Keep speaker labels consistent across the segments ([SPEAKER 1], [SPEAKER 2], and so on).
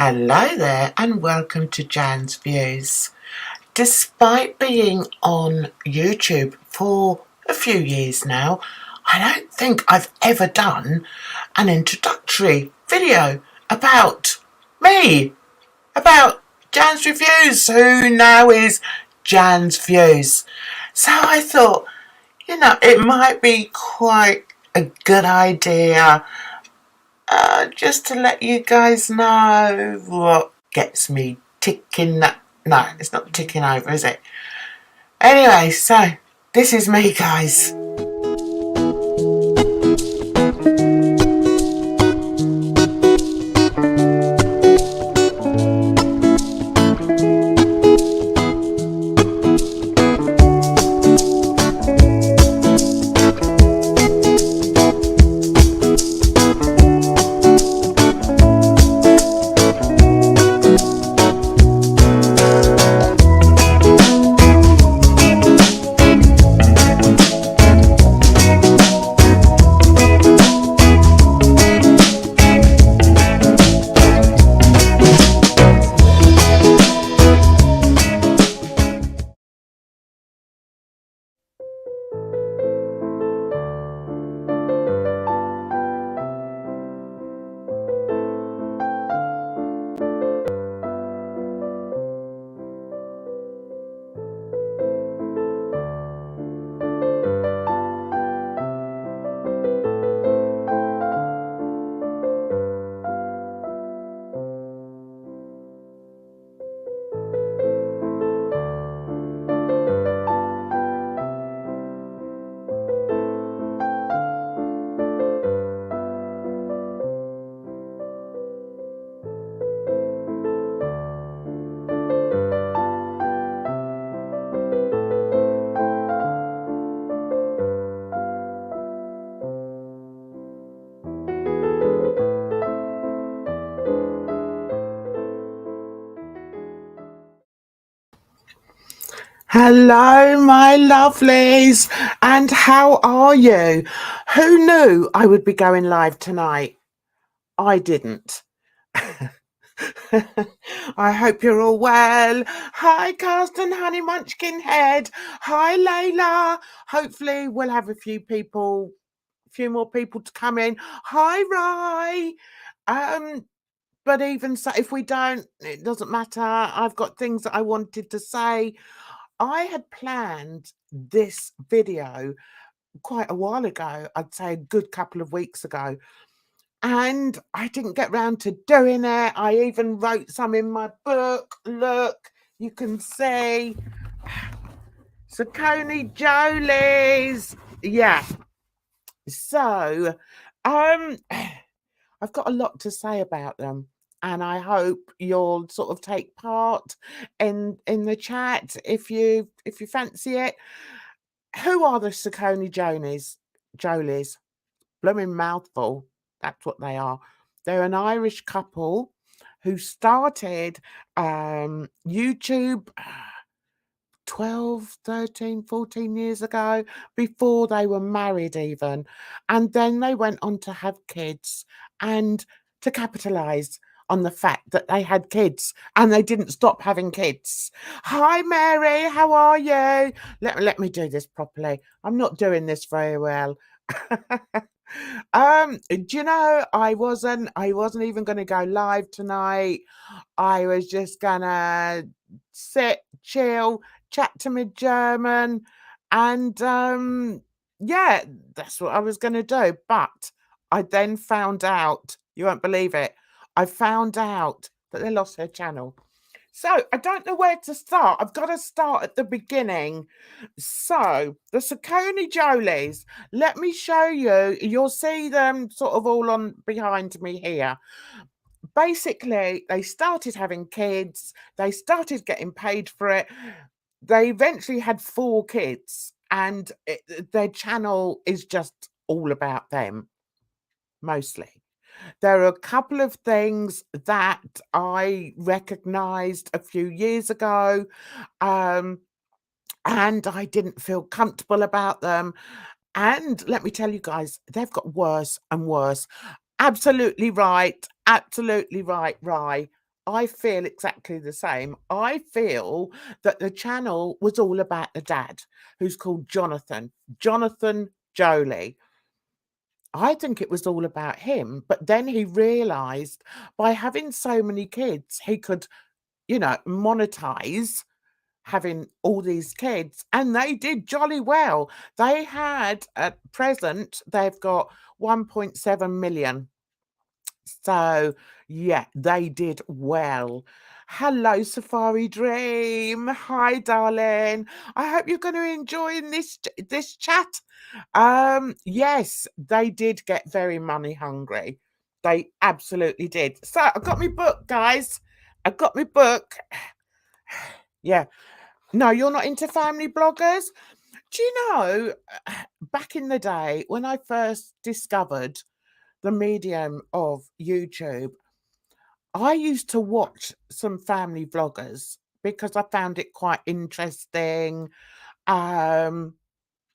[SPEAKER 1] Hello there and welcome to Jan's Views. Despite being on YouTube for a few years now, I don't think I've ever done an introductory video about me, about Jan's Reviews, who now is Jan's Views. So I thought, it might be quite a good idea just to let you guys know what gets me ticking that. No, it's not ticking over, is it? Anyway, so this is me, guys. Hello, my lovelies, and how are you? Who knew I would be going live tonight? I didn't. I hope you're all well. Hi, Carsten, Honey Munchkin Head. Hi, Layla. Hopefully, we'll have a few more people to come in. Hi, Rye. But even so, if we don't, it doesn't matter. I've got things that I wanted to say. I had planned this video quite a while ago, I'd say a good couple of weeks ago, and I didn't get round to doing it. I even wrote some in my book. Look, you can see Saccone Jolys. Yeah. So, I've got a lot to say about them, and I hope you'll sort of take part in the chat if you fancy it. Who are the Saccone Jolys? Blooming mouthful. That's what they are. They're an Irish couple who started YouTube 12, 13, 14 years ago, before they were married even. And then they went on to have kids and to capitalise on the fact that they had kids, and they didn't stop having kids. Hi, Mary, how are you? Let me do this properly. I'm not doing this very well. Do you know, I wasn't even going to go live tonight. I was just gonna sit, chill, chat to my German, and yeah, that's what I was gonna do. But I then found out, you won't believe it, I found out that they lost their channel. So I don't know where to start. I've got to start at the beginning. So the Saccone Jolys, let me show you. You'll see them sort of all on behind me here. Basically, they started having kids. They started getting paid for it. They eventually had 4 kids, and their channel is just all about them, mostly. There are a couple of things that I recognized a few years ago, and I didn't feel comfortable about them. And let me tell you guys, they've got worse and worse. Absolutely right, Rye. I feel exactly the same. I feel that the channel was all about the dad, who's called Jonathan Joly. I think it was all about him, but then he realized by having so many kids, he could, monetize having all these kids, and they did jolly well. They had, at present, they've got 1.7 million. So, yeah, they did well. Hello, Safari Dream. Hi, darling. I hope you're going to enjoy this chat. Yes, they did get very money hungry. They absolutely did. So, I got my book, guys. I got my book. Yeah. No, you're not into family bloggers? Do you know, back in the day when I first discovered the medium of YouTube, I used to watch some family vloggers because I found it quite interesting. Um,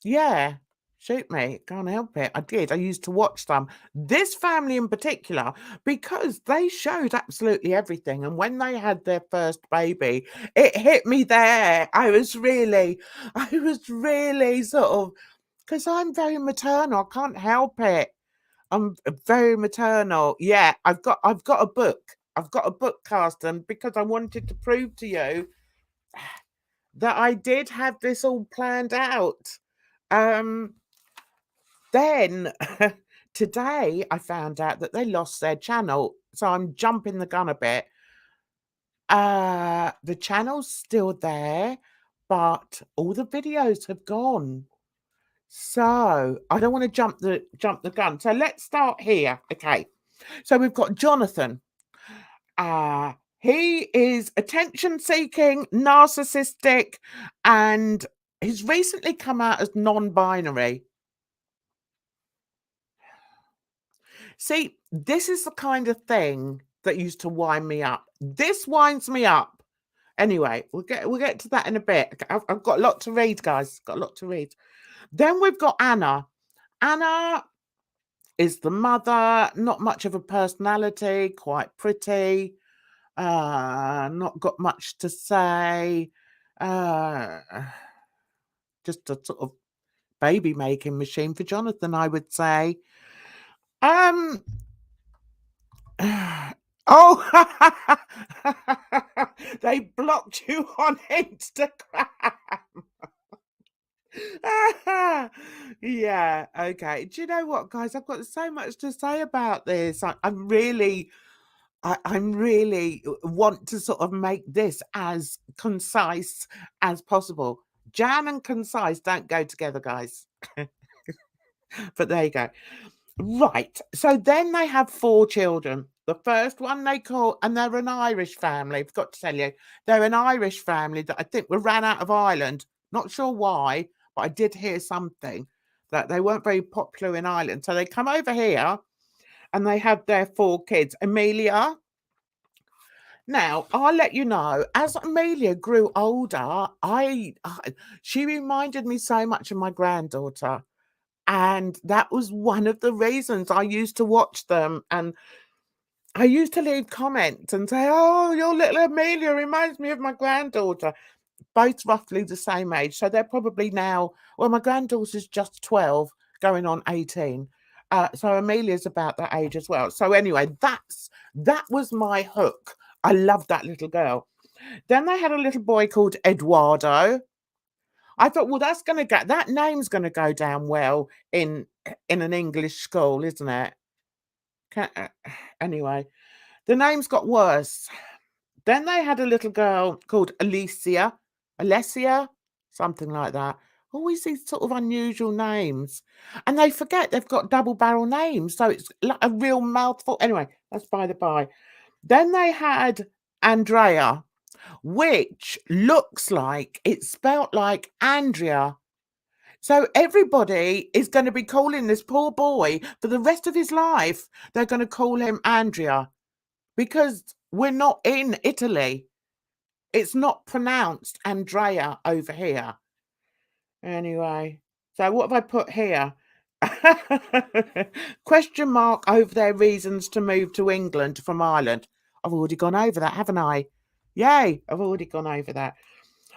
[SPEAKER 1] yeah, shoot me, can't help it. I did. I used to watch them. This family in particular, because they showed absolutely everything. And when they had their first baby, it hit me there. I was really sort of, because I'm very maternal. I can't help it. I'm very maternal. Yeah, I've got a book. I've got a book, Carsten, because I wanted to prove to you that I did have this all planned out. Um, then today I found out that they lost their channel. So I'm jumping the gun a bit. The channel's still there, but all the videos have gone. So I don't want to jump the gun. So let's start here. Okay. So we've got Jonathan. He is attention seeking, narcissistic, and he's recently come out as non-binary. See, this is the kind of thing that used to wind me up. This winds me up. Anyway, we'll get to that in a bit. I've got a lot to read, guys. Got a lot to read. Then we've got Anna. Anna is the mother, not much of a personality, quite pretty, not got much to say, uh, just a sort of baby making machine for Jonathan, I would say. Um, oh, they blocked you on Instagram. Yeah, okay. Do you know what, guys? I've got so much to say about this. I'm really want to sort of make this as concise as possible. Jam and concise don't go together, guys. But there you go. Right. So then they have 4 children. The first one they call, and they're an Irish family. I've got to tell you, they're an Irish family that I think were ran out of Ireland. Not sure why, but I did hear something that they weren't very popular in Ireland. So they come over here and they have their 4 kids. Amelia. Now, I'll let you know, as Amelia grew older, she reminded me so much of my granddaughter. And that was one of the reasons I used to watch them. And I used to leave comments and say, "Oh, your little Amelia reminds me of my granddaughter." Both roughly the same age. So they're probably now, well, my granddaughter's just 12, going on 18. So Amelia's about that age as well. So anyway, that was my hook. I loved that little girl. Then they had a little boy called Eduardo. I thought, well, that name's gonna go down well in an English school, isn't it? Anyway, the names got worse. Then they had a little girl called Alessia, something like that. Always these sort of unusual names. And they forget they've got double barrel names. So it's like a real mouthful. Anyway, that's by the by. Then they had Andrea, which looks like it's spelt like Andrea. So everybody is going to be calling this poor boy for the rest of his life. They're going to call him Andrea because we're not in Italy. It's not pronounced Andrea over here. Anyway, so what have I put here? Question mark over their reasons to move to England from Ireland. I've already gone over that, haven't I? Yay, I've already gone over that.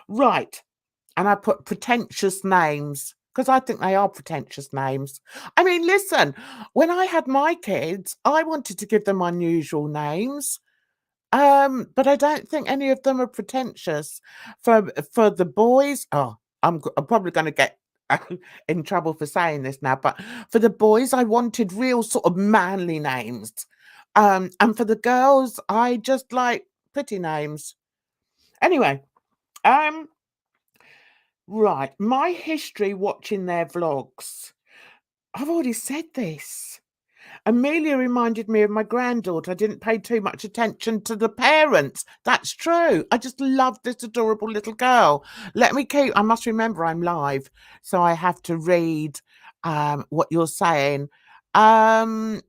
[SPEAKER 1] Right. And I put pretentious names because I think they are pretentious names. I mean, listen, when I had my kids, I wanted to give them unusual names. But I don't think any of them are pretentious. For the boys, oh, I'm probably going to get in trouble for saying this now, but for the boys, I wanted real sort of manly names. And for the girls, I just like pretty names. Anyway, um, right, my history watching their vlogs. I've already said this. Amelia reminded me of my granddaughter. I didn't pay too much attention to the parents. That's true. I just loved this adorable little girl. I must remember I'm live, so I have to read what you're saying. Um,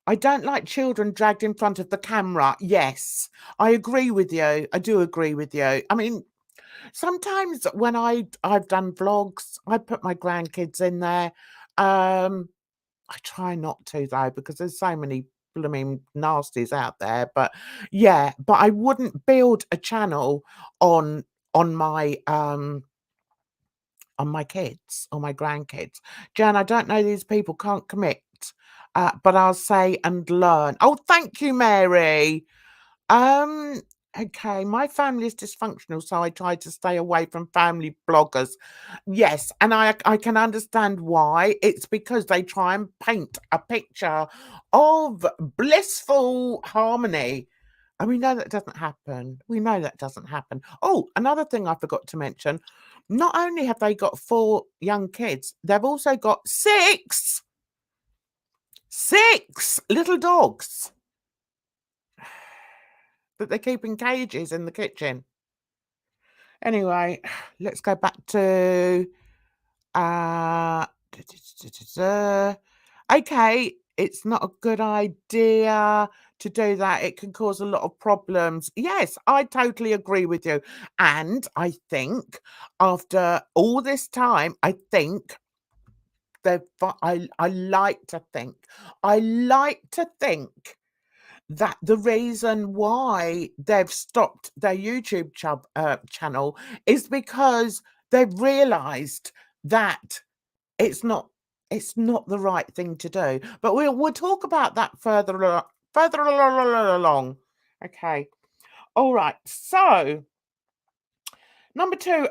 [SPEAKER 1] I don't like children dragged in front of the camera. Yes, I agree with you. I do agree with you. I mean, sometimes when I've done vlogs, I put my grandkids in there. Um, I try not to though, because there's so many blooming nasties out there. But yeah, but I wouldn't build a channel on on my um on my kids or my grandkids. Jan, I don't know these people, can't commit. But I'll say and learn. Oh, thank you, Mary. Um, okay, my family is dysfunctional, so I try to stay away from family bloggers. Yes, and I can understand why. It's because they try and paint a picture of blissful harmony. And we know that doesn't happen. We know that doesn't happen. Oh, another thing I forgot to mention. Not only have they got 4 young kids, they've also got 6 little dogs that they keep in cages in the kitchen. Anyway, let's go back to uh okay, it's not a good idea to do that. It can cause a lot of problems. Yes, I totally agree with you. And I think after all this time, I think I like to think that the reason why they've stopped their YouTube channel is because they've realised that it's not the right thing to do. But we'll talk about that further along. Okay. All right. So number 2,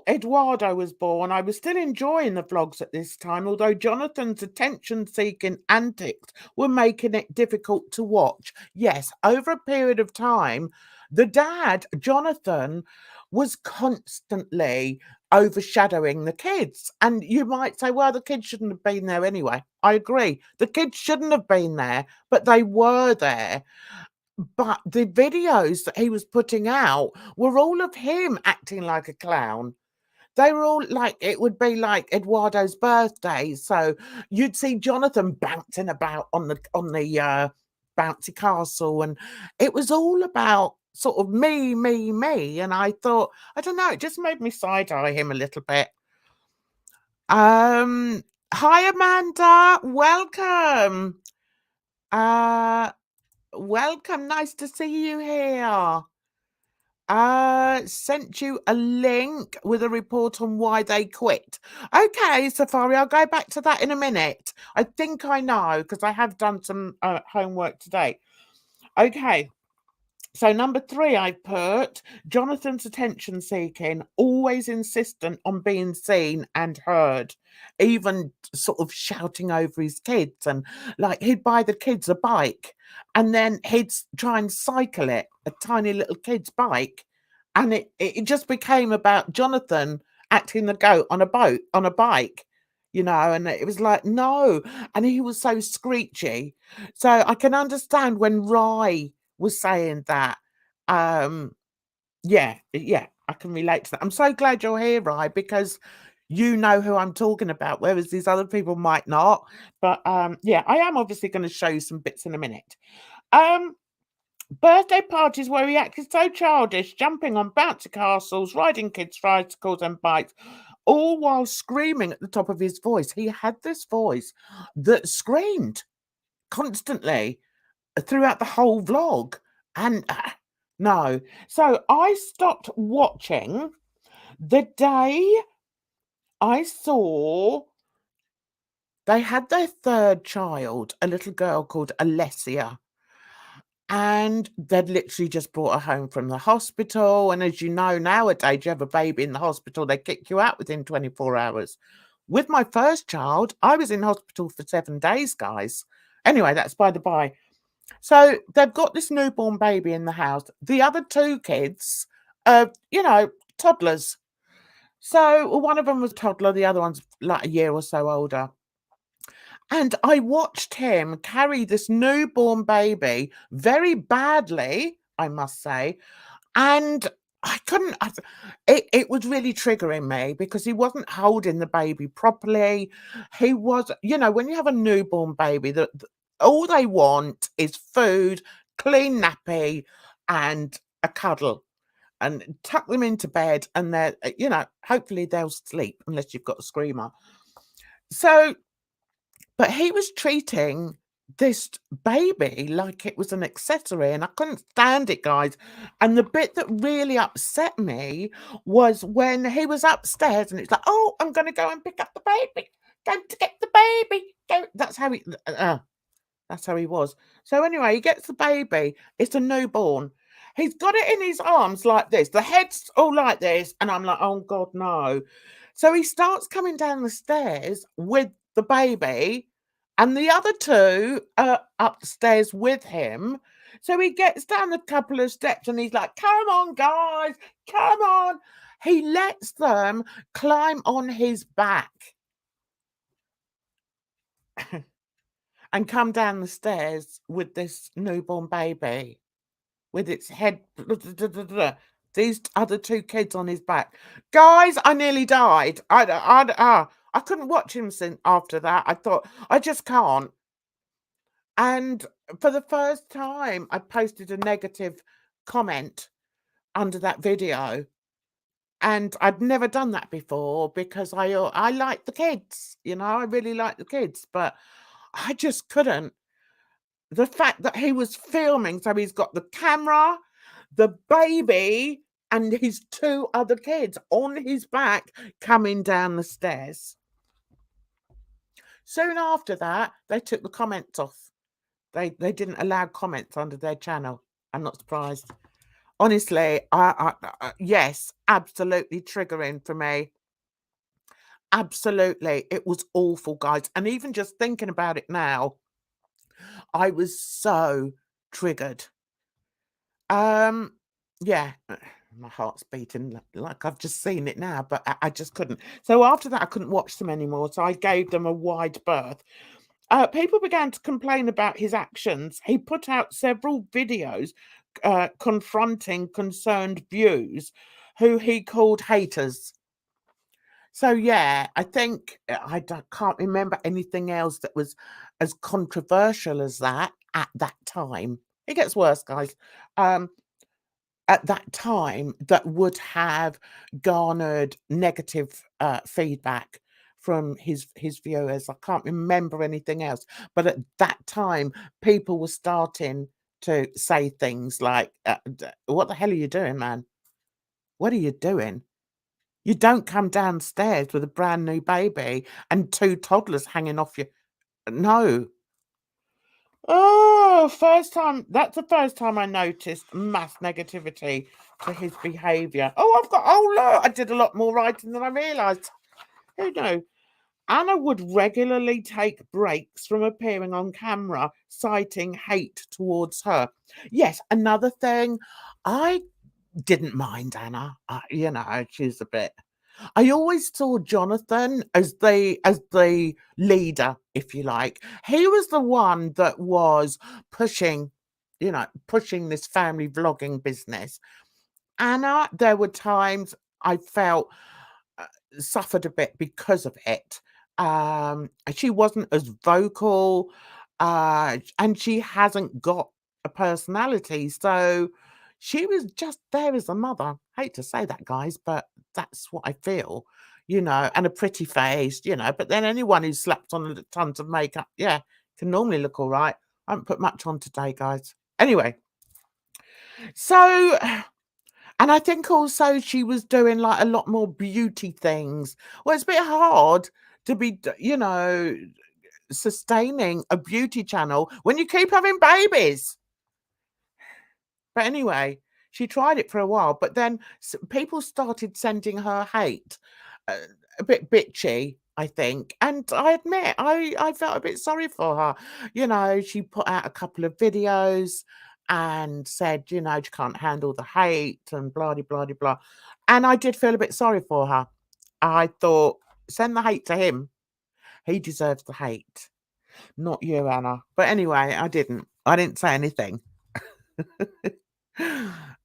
[SPEAKER 1] Eduardo was born. I was still enjoying the vlogs at this time, although Jonathan's attention-seeking antics were making it difficult to watch. Yes, over a period of time, the dad, Jonathan, was constantly overshadowing the kids. And you might say, well, the kids shouldn't have been there anyway. I agree. The kids shouldn't have been there, but they were there. But the videos that he was putting out were all of him acting like a clown. They were all like, it would be like Eduardo's birthday. So you'd see Jonathan bouncing about on the bouncy castle, and it was all about sort of me, me, me. And I thought, I don't know, it just made me side eye him a little bit. Hi Amanda, welcome. Welcome, nice to see you here. Sent you a link with a report on why they quit. Okay, Safari, I'll go back to that in a minute. I think I know because I have done some homework today. Okay. So number 3, I put Jonathan's attention seeking, always insistent on being seen and heard, even sort of shouting over his kids, and like he'd buy the kids a bike and then he'd try and cycle it, a tiny little kid's bike, and it just became about Jonathan acting the goat on a bike, and it was like, no, and he was so screechy. So I can understand when Rye was saying that. Yeah, I can relate to that. I'm so glad you're here, Rye, because you know who I'm talking about, whereas these other people might not. But yeah, I am obviously going to show you some bits in a minute. Birthday parties where he acted so childish, jumping on bouncy castles, riding kids' tricycles and bikes, all while screaming at the top of his voice. He had this voice that screamed constantly. throughout the whole vlog. And no. So I stopped watching the day I saw they had their third child, a little girl called Alessia. And they'd literally just brought her home from the hospital. And as you know, nowadays, you have a baby in the hospital, they kick you out within 24 hours. With my first child, I was in hospital for 7 days, guys. Anyway, that's by the by. So they've got this newborn baby in the house. The other two kids are, toddlers. So one of them was a toddler, the other one's like a year or so older. And I watched him carry this newborn baby very badly, I must say. And I couldn't, it was really triggering me because he wasn't holding the baby properly. He was, when you have a newborn baby, all they want is food, clean nappy, and a cuddle. And tuck them into bed, and they're, hopefully they'll sleep unless you've got a screamer. So, but he was treating this baby like it was an accessory, and I couldn't stand it, guys. And the bit that really upset me was when he was upstairs and it's like, oh, I'm going to go and pick up the baby. Go to get the baby. Go. That's how he was. So anyway, he gets the baby. It's a newborn. He's got it in his arms like this. The head's all like this. And I'm like, oh, God, no. So he starts coming down the stairs with the baby, and the other two are upstairs with him. So he gets down a couple of steps and he's like, come on, guys, come on. He lets them climb on his back and come down the stairs with this newborn baby with its head, these other two kids on his back. Guys, I nearly died. I couldn't watch him since after that. I thought, I just can't. And for the first time, I posted a negative comment under that video. And I'd never done that before because I like the kids, I really like the kids, but I just couldn't. The fact that he was filming, so he's got the camera, the baby, and his two other kids on his back coming down the stairs. Soon after that, they took the comments off. They didn't allow comments under their channel. I'm not surprised. Honestly, yes, absolutely triggering for me. Absolutely. It was awful, guys. And even just thinking about it now, I was so triggered. Yeah, my heart's beating like I've just seen it now, but I just couldn't. So after that, I couldn't watch them anymore. So I gave them a wide berth. People began to complain about his actions. He put out several videos confronting concerned views who he called haters. So yeah, I think can't remember anything else that was as controversial as that at that time. It gets worse, guys. At that time, that would have garnered negative feedback from his viewers. I can't remember anything else, but at that time, people were starting to say things like, "What the hell are you doing, man? What are you doing? You don't come downstairs with a brand new baby and two toddlers hanging off you." No. Oh, that's the first time I noticed mass negativity to his behaviour. Oh, look, I did a lot more writing than I realised. Who knew? Anna would regularly take breaks from appearing on camera, citing hate towards her. Yes, another thing, I didn't mind Anna. She's a bit. I always saw Jonathan as the leader, if you like. He was the one that was pushing this family vlogging business. Anna, there were times I felt suffered a bit because of it. She wasn't as vocal, and she hasn't got a personality, so she was just there as a mother. Hate to say that, guys, but that's what I feel, and a pretty face, but then anyone who slaps on tons of makeup, yeah, can normally look all right. I haven't put much on today, guys. Anyway, so, and I think also she was doing like a lot more beauty things. Well, it's a bit hard to be, sustaining a beauty channel when you keep having babies. But anyway, she tried it for a while, but then people started sending her hate, uh, a bit bitchy, I think. And I admit, I felt a bit sorry for her. She put out a couple of videos and said, she can't handle the hate and blah, blah, blah, blah. And I did feel a bit sorry for her. I thought, send the hate to him. He deserves the hate, not you, Anna. But anyway, I didn't. I didn't say anything.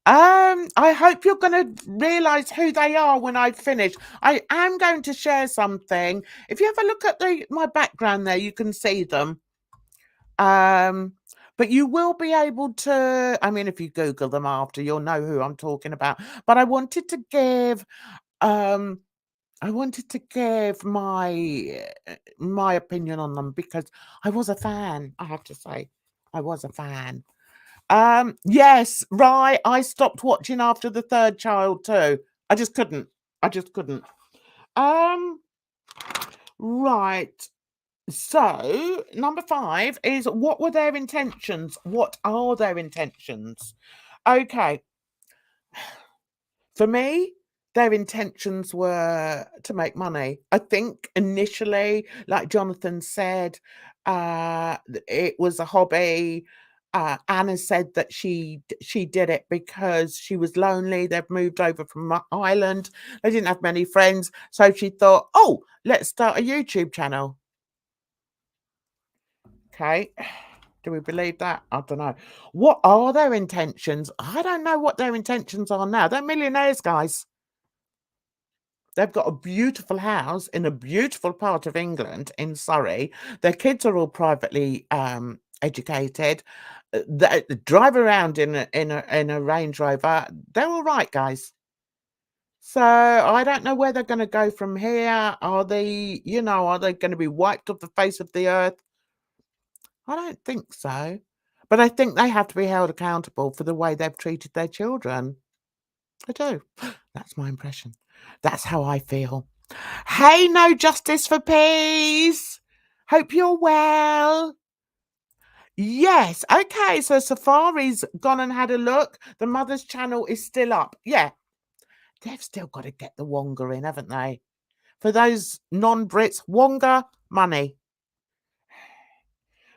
[SPEAKER 1] I hope you're going to realize who they are when I finish. I am going to share something. If you have a look at my background there, you can see them. But you will be able to, I mean, if you Google them after, you'll know who I'm talking about. But I wanted to give my opinion on them because I was a fan, I have to say. I was a fan. Yes, right. I stopped watching after the third child too. I just couldn't. Right. So, number 5 is what were their intentions? What are their intentions? Okay. For me, their intentions were to make money. I think initially, like Jonathan said, it was a hobby. Anna said that she did it because she was lonely. They've moved over from Ireland. They didn't have many friends, so she thought, "Oh, let's start a YouTube channel." Okay. Do we believe that? I don't know. What are their intentions? I don't know what their intentions are now. They're millionaires, guys. They've got a beautiful house in a beautiful part of England in Surrey. Their kids are all privately educated. They drive around in a Range Rover. They're all right, guys. So I don't know where they're going to go from here. Are they going to be wiped off the face of the earth? I don't think so. But I think they have to be held accountable for the way they've treated their children. I do. That's my impression. That's how I feel. Hey, no justice for peace. Hope you're well. Yes. Okay. So Safari's gone and had a look. The mother's channel is still up. Yeah. They've still got to get the Wonga in, haven't they? For those non-Brits, Wonga money.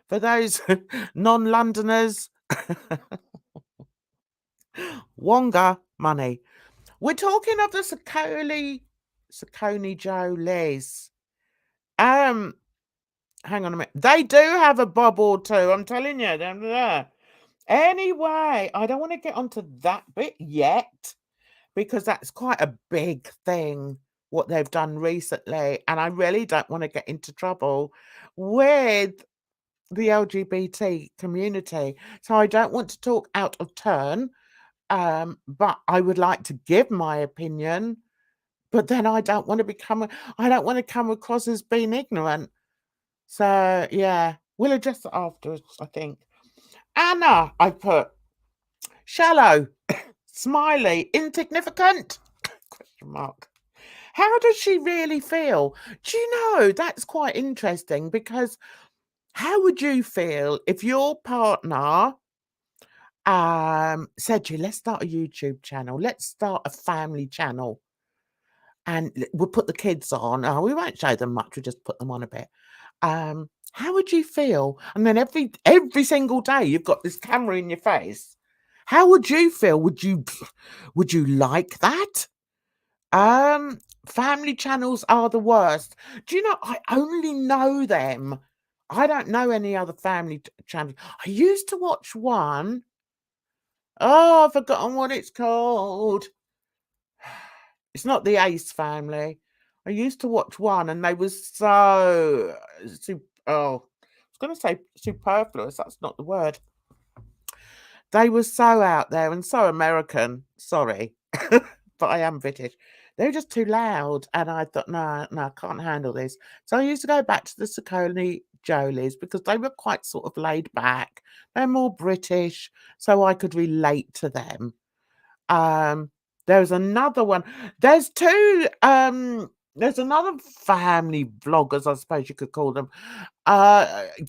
[SPEAKER 1] For those non-Londoners, Wonga money. We're talking of the Saccone Jolys. Hang on a minute. They do have a bob or two. I'm telling you. Anyway, I don't want to get onto that bit yet because that's quite a big thing what they've done recently, and I really don't want to get into trouble with the LGBT community. So I don't want to talk out of turn. But I would like to give my opinion, but then I don't want to come across as being ignorant. So yeah, we'll address it afterwards, I think. Anna, I put shallow, smiley, insignificant? Question mark. How does she really feel? Do you know, that's quite interesting because how would you feel if your partner said to you, let's start a YouTube channel, let's start a family channel, and we'll put the kids on. Oh, we won't show them much, we'll just put them on a bit. How would you feel? And then every single day you've got this camera in your face. How would you feel? Would you like that? Family channels are the worst. Do you know, I only know them. I don't know any other family channels. I used to watch one. Oh, I've forgotten what it's called. It's not the Ace family. I used to watch one and they were so I was going to say superfluous. That's not the word. They were so out there and so American. Sorry, but I am British. They were just too loud, and I thought, no, I can't handle this. So I used to go back to the Saccone Jolys because they were quite sort of laid back. They're more British, so I could relate to them. Um, there's another one. There's 2, there's another family vloggers, I suppose you could call them.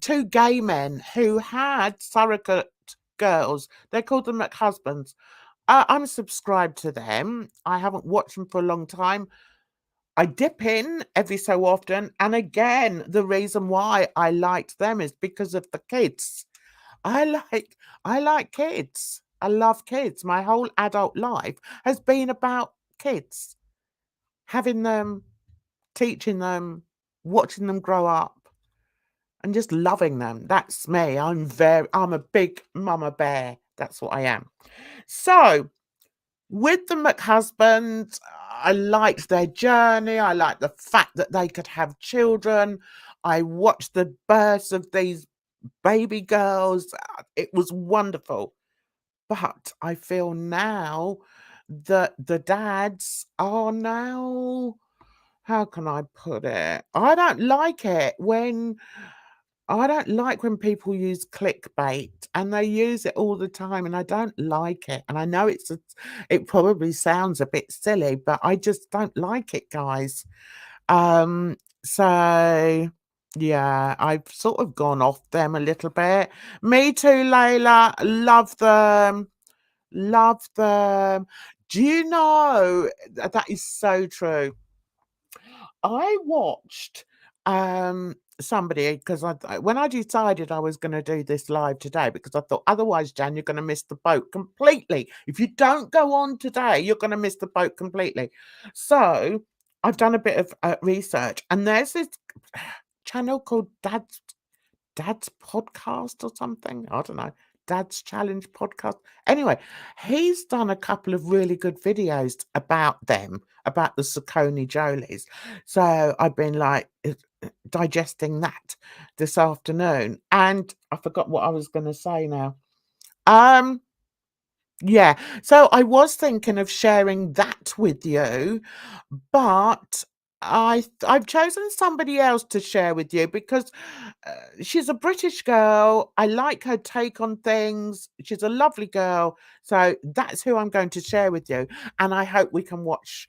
[SPEAKER 1] 2 gay men who had surrogate girls. They called them husbands. I'm subscribed to them. I haven't watched them for a long time. I dip in every so often, and again, the reason why I liked them is because of the kids. I like I like kids. I love kids. My whole adult life has been about kids, having them, teaching them, watching them grow up, and just loving them. That's me. I'm a big mama bear. That's what I am. So, with the McHusbands, I liked their journey. I liked the fact that they could have children. I watched the births of these baby girls. It was wonderful. But I feel now that the dads are now, how can I put it? I don't like when people use clickbait, and they use it all the time, and I don't like it. And I know it probably sounds a bit silly, but I just don't like it, guys. So yeah, I've sort of gone off them a little bit. Me too, Layla. Love them. Love them. Do you know that is so true? I watched somebody because when I decided I was going to do this live today, because I thought otherwise, Jan, you're going to miss the boat completely. If you don't go on today, you're going to miss the boat completely. So I've done a bit of research, and there's this channel called Dad's podcast or something. I don't know. Dad's Challenge podcast. Anyway, he's done a couple of really good videos about them, about the Saccone Jolys. So I've been like digesting that this afternoon. And I forgot what I was going to say now. Um, yeah. So I was thinking of sharing that with you, but I've chosen somebody else to share with you because she's a British girl. I like her take on things. She's a lovely girl. So that's who I'm going to share with you. And I hope we can watch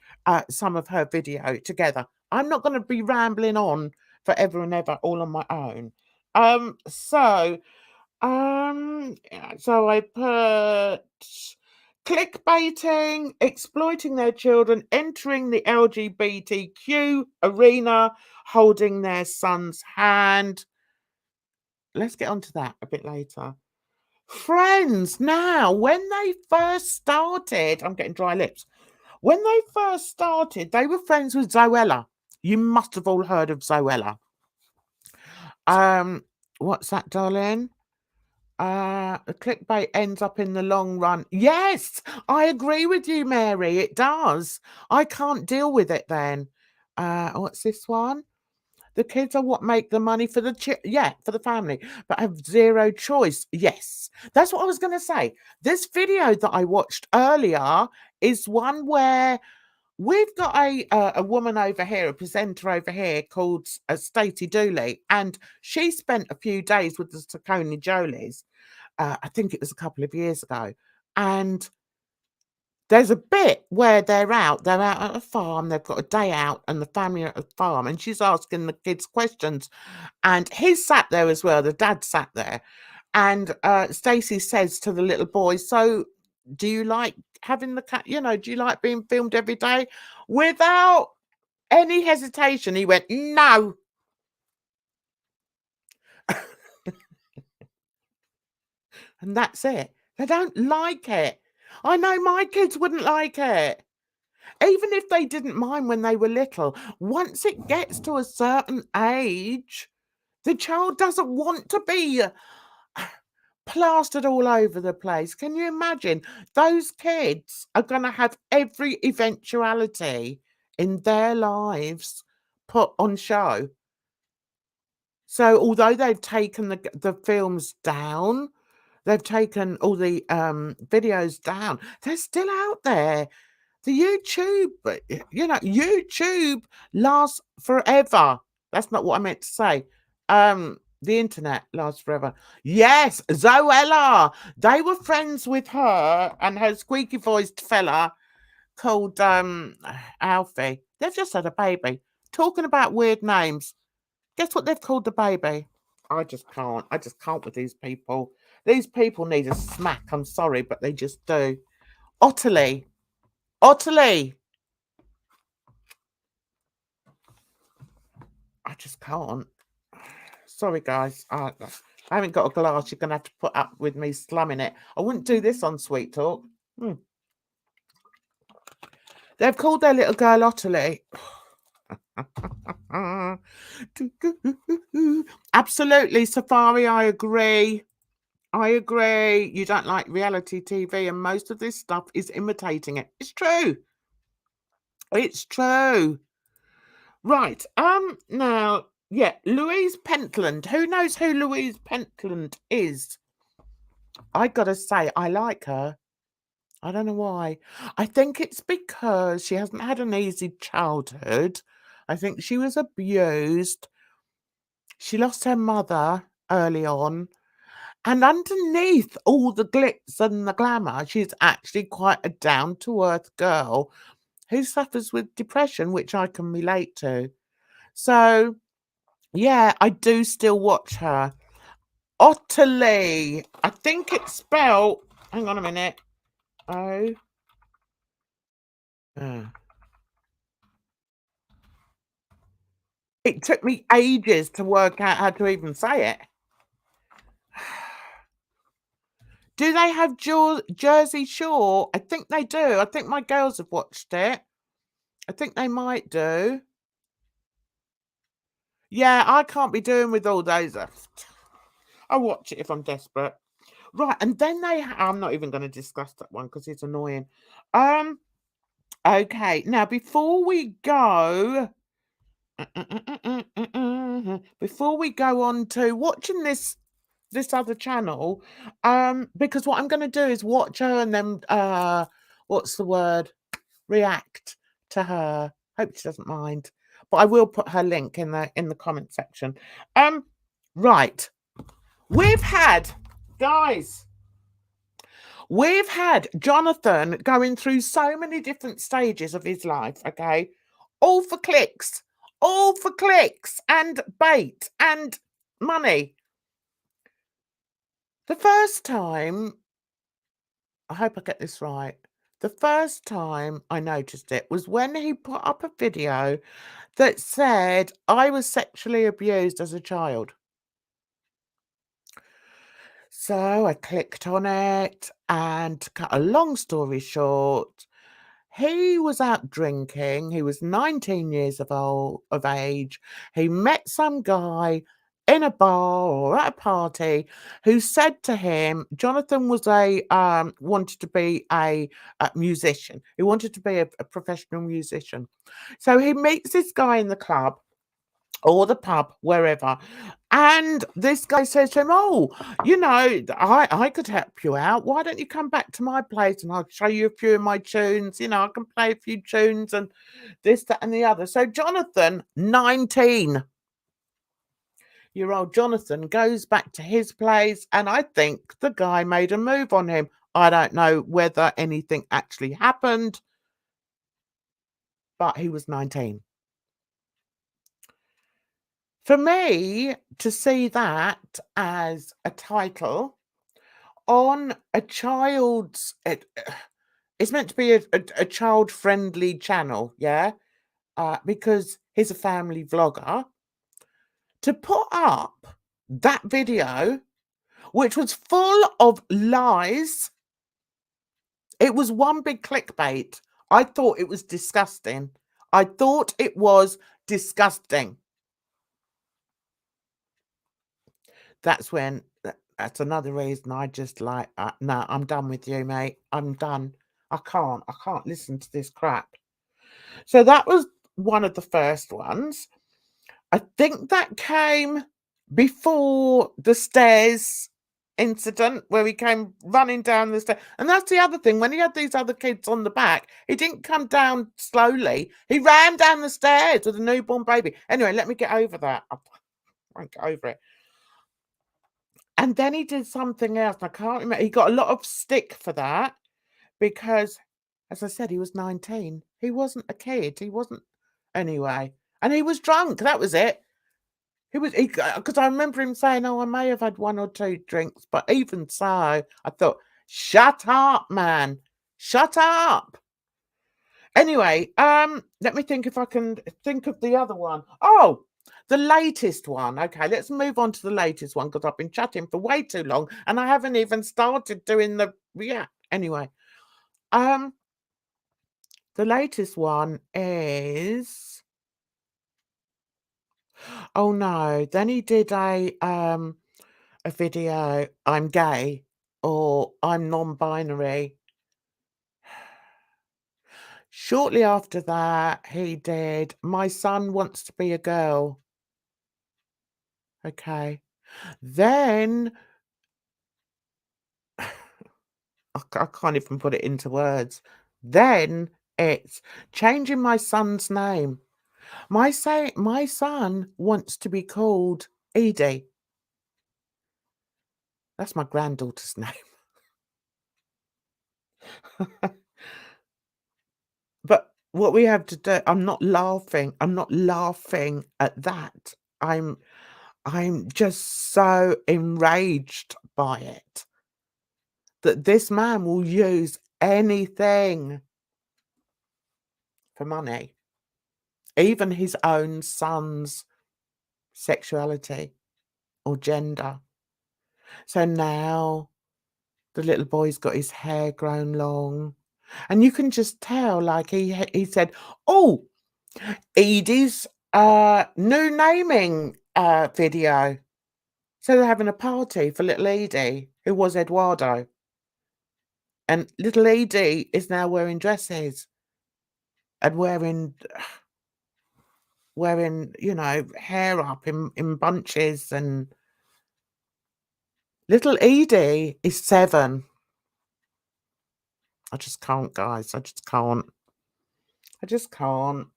[SPEAKER 1] some of her video together. I'm not going to be rambling on forever and ever all on my own. So I put clickbaiting, exploiting their children, entering the LGBTQ arena, holding their son's hand. Let's get onto that a bit later. Friends, now, when they first started, I'm getting dry lips. When they first started, they were friends with Zoella. You must have all heard of Zoella. What's that, darling? The clickbait ends up in the long run. Yes, I agree with you, Mary. It does. I can't deal with it then. What's this one? The kids are what make the money for for the family, but have zero choice. Yes, that's what I was going to say. This video that I watched earlier is one where we've got a woman over here, a presenter over here called Stacey Dooley, and she spent a few days with the Saccone Jolys. I think it was a couple of years ago, and there's a bit where they're out at a farm, they've got a day out, and the family are at a farm, and she's asking the kids questions, and he's sat there as well, the dad sat there, and Stacey says to the little boy, so do you like having the cat, do you like being filmed every day? Without any hesitation, he went, no. And that's it. They don't like it. I know my kids wouldn't like it. Even if they didn't mind when they were little, once it gets to a certain age, the child doesn't want to be plastered all over the place. Can you imagine? Those kids are going to have every eventuality in their lives put on show. So although they've taken the films down, they've taken all the videos down, they're still out there. The YouTube lasts forever. That's not what I meant to say. The internet lasts forever. Yes, Zoella. They were friends with her and her squeaky voiced fella called Alfie. They've just had a baby. Talking about weird names. Guess what they've called the baby? I just can't. I just can't with these people. These people need a smack. I'm sorry, but they just do. Ottilie. Ottilie. I just can't. Sorry, guys. I haven't got a glass. You're going to have to put up with me slumming it. I wouldn't do this on Sweet Talk. They've called their little girl Ottilie. Absolutely, Safari, I agree. I agree. You don't like reality TV, and most of this stuff is imitating it. It's true. It's true. Right. Now, yeah, Louise Pentland. Who knows who Louise Pentland is? I gotta say, I like her. I don't know why. I think it's because she hasn't had an easy childhood. I think she was abused. She lost her mother early on. And underneath all the glitz and the glamour, she's actually quite a down-to-earth girl who suffers with depression, which I can relate to. So, yeah, I do still watch her. Ottilie. I think it's spelled... Hang on a minute. Oh. It took me ages to work out how to even say it. Do they have Jersey Shore? I think they do. I think my girls have watched it. I think they might do. Yeah, I can't be doing with all those. I watch it if I'm desperate. Right, and then I'm not even going to discuss that one because it's annoying. Okay, now before we go, before we go on to watching this other channel, because what I'm going to do is watch her and then what's the word? React to her. Hope she doesn't mind, but I will put her link in the comment section. Right, we've had Jonathan going through so many different stages of his life. Okay, all for clicks and bait and money. The first time, I hope I get this right. The first time I noticed it was when he put up a video that said I was sexually abused as a child. So I clicked on it, and to cut a long story short, he was out drinking. He was 19 years of age. He met some guy in a bar or at a party who said to him, Jonathan was wanted to be a musician. He wanted to be a professional musician. So he meets this guy in the club or the pub, wherever. And this guy says to him, oh, you know, I could help you out. Why don't you come back to my place and I'll show you a few of my tunes. You know, I can play a few tunes and this, that, and the other. So Jonathan, 19-year-old Jonathan, goes back to his place. And I think the guy made a move on him. I don't know whether anything actually happened, but he was 19. For me to see that as a title on a child's, it's meant to be a child-friendly channel, yeah? Because he's a family vlogger. To put up that video, which was full of lies, it was one big clickbait. I thought it was disgusting. I thought it was disgusting. That's when, that's another reason I just like, no, I'm done with you, mate. I'm done. I can't listen to this crap. So that was one of the first ones. I think that came before the stairs incident where he came running down the stairs. And that's the other thing. When he had these other kids on the back, he didn't come down slowly. He ran down the stairs with a newborn baby. Anyway, let me get over that. I won't get over it. And then he did something else. I can't remember. He got a lot of stick for that because, as I said, he was 19. He wasn't a kid. He wasn't anyway. And he was drunk. That was it. Because I remember him saying, "Oh, I may have had one or two drinks," but even so, I thought, "Shut up, man. Shut up." Anyway, let me think if I can think of the other one. Oh, the latest one. Okay, let's move on to the latest one because I've been chatting for way too long and I haven't even started doing the Anyway, um, the latest one is oh no, then he did a video, "I'm gay" or "I'm non-binary." Shortly after that, he did, "My son wants to be a girl." Okay. Then I can't even put it into words. Then it's changing my son's name. My son wants to be called Edie. That's my granddaughter's name. But what we have to do, I'm not laughing. I'm not laughing at that. I'm just so enraged by it that this man will use anything for money, even his own son's sexuality or gender. So now the little boy's got his hair grown long, and you can just tell, like he said, "Oh, Edie's new naming video." So they're having a party for little Edie, who was Eduardo. And little Edie is now wearing dresses and wearing, hair up in bunches. And little Edie is 7. I just can't, guys. I just can't. I just can't.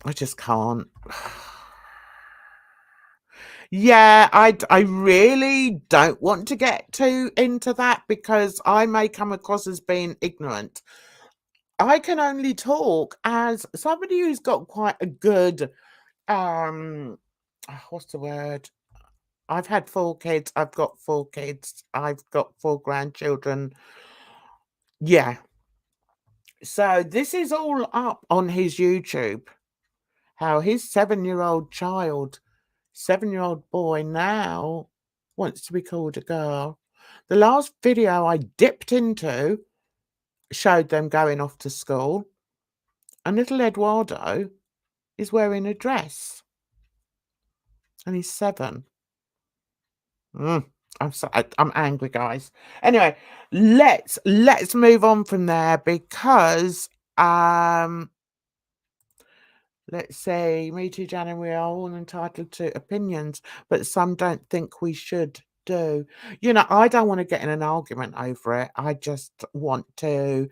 [SPEAKER 1] I just can't. Yeah, I really don't want to get too into that because I may come across as being ignorant. I can only talk as somebody who's got quite a good, what's the word? I've had 4 kids. I've got 4 kids. I've got 4 grandchildren. Yeah. So this is all up on his YouTube. How his 7-year-old child, 7-year-old boy now wants to be called a girl. The last video I dipped into showed them going off to school, and little Eduardo is wearing a dress, and he's 7. I'm angry, guys. Anyway, let's move on from there because let's say Me Too Jan, and we are all entitled to opinions, but some don't think we should do. I don't want to get in an argument over it. I just want to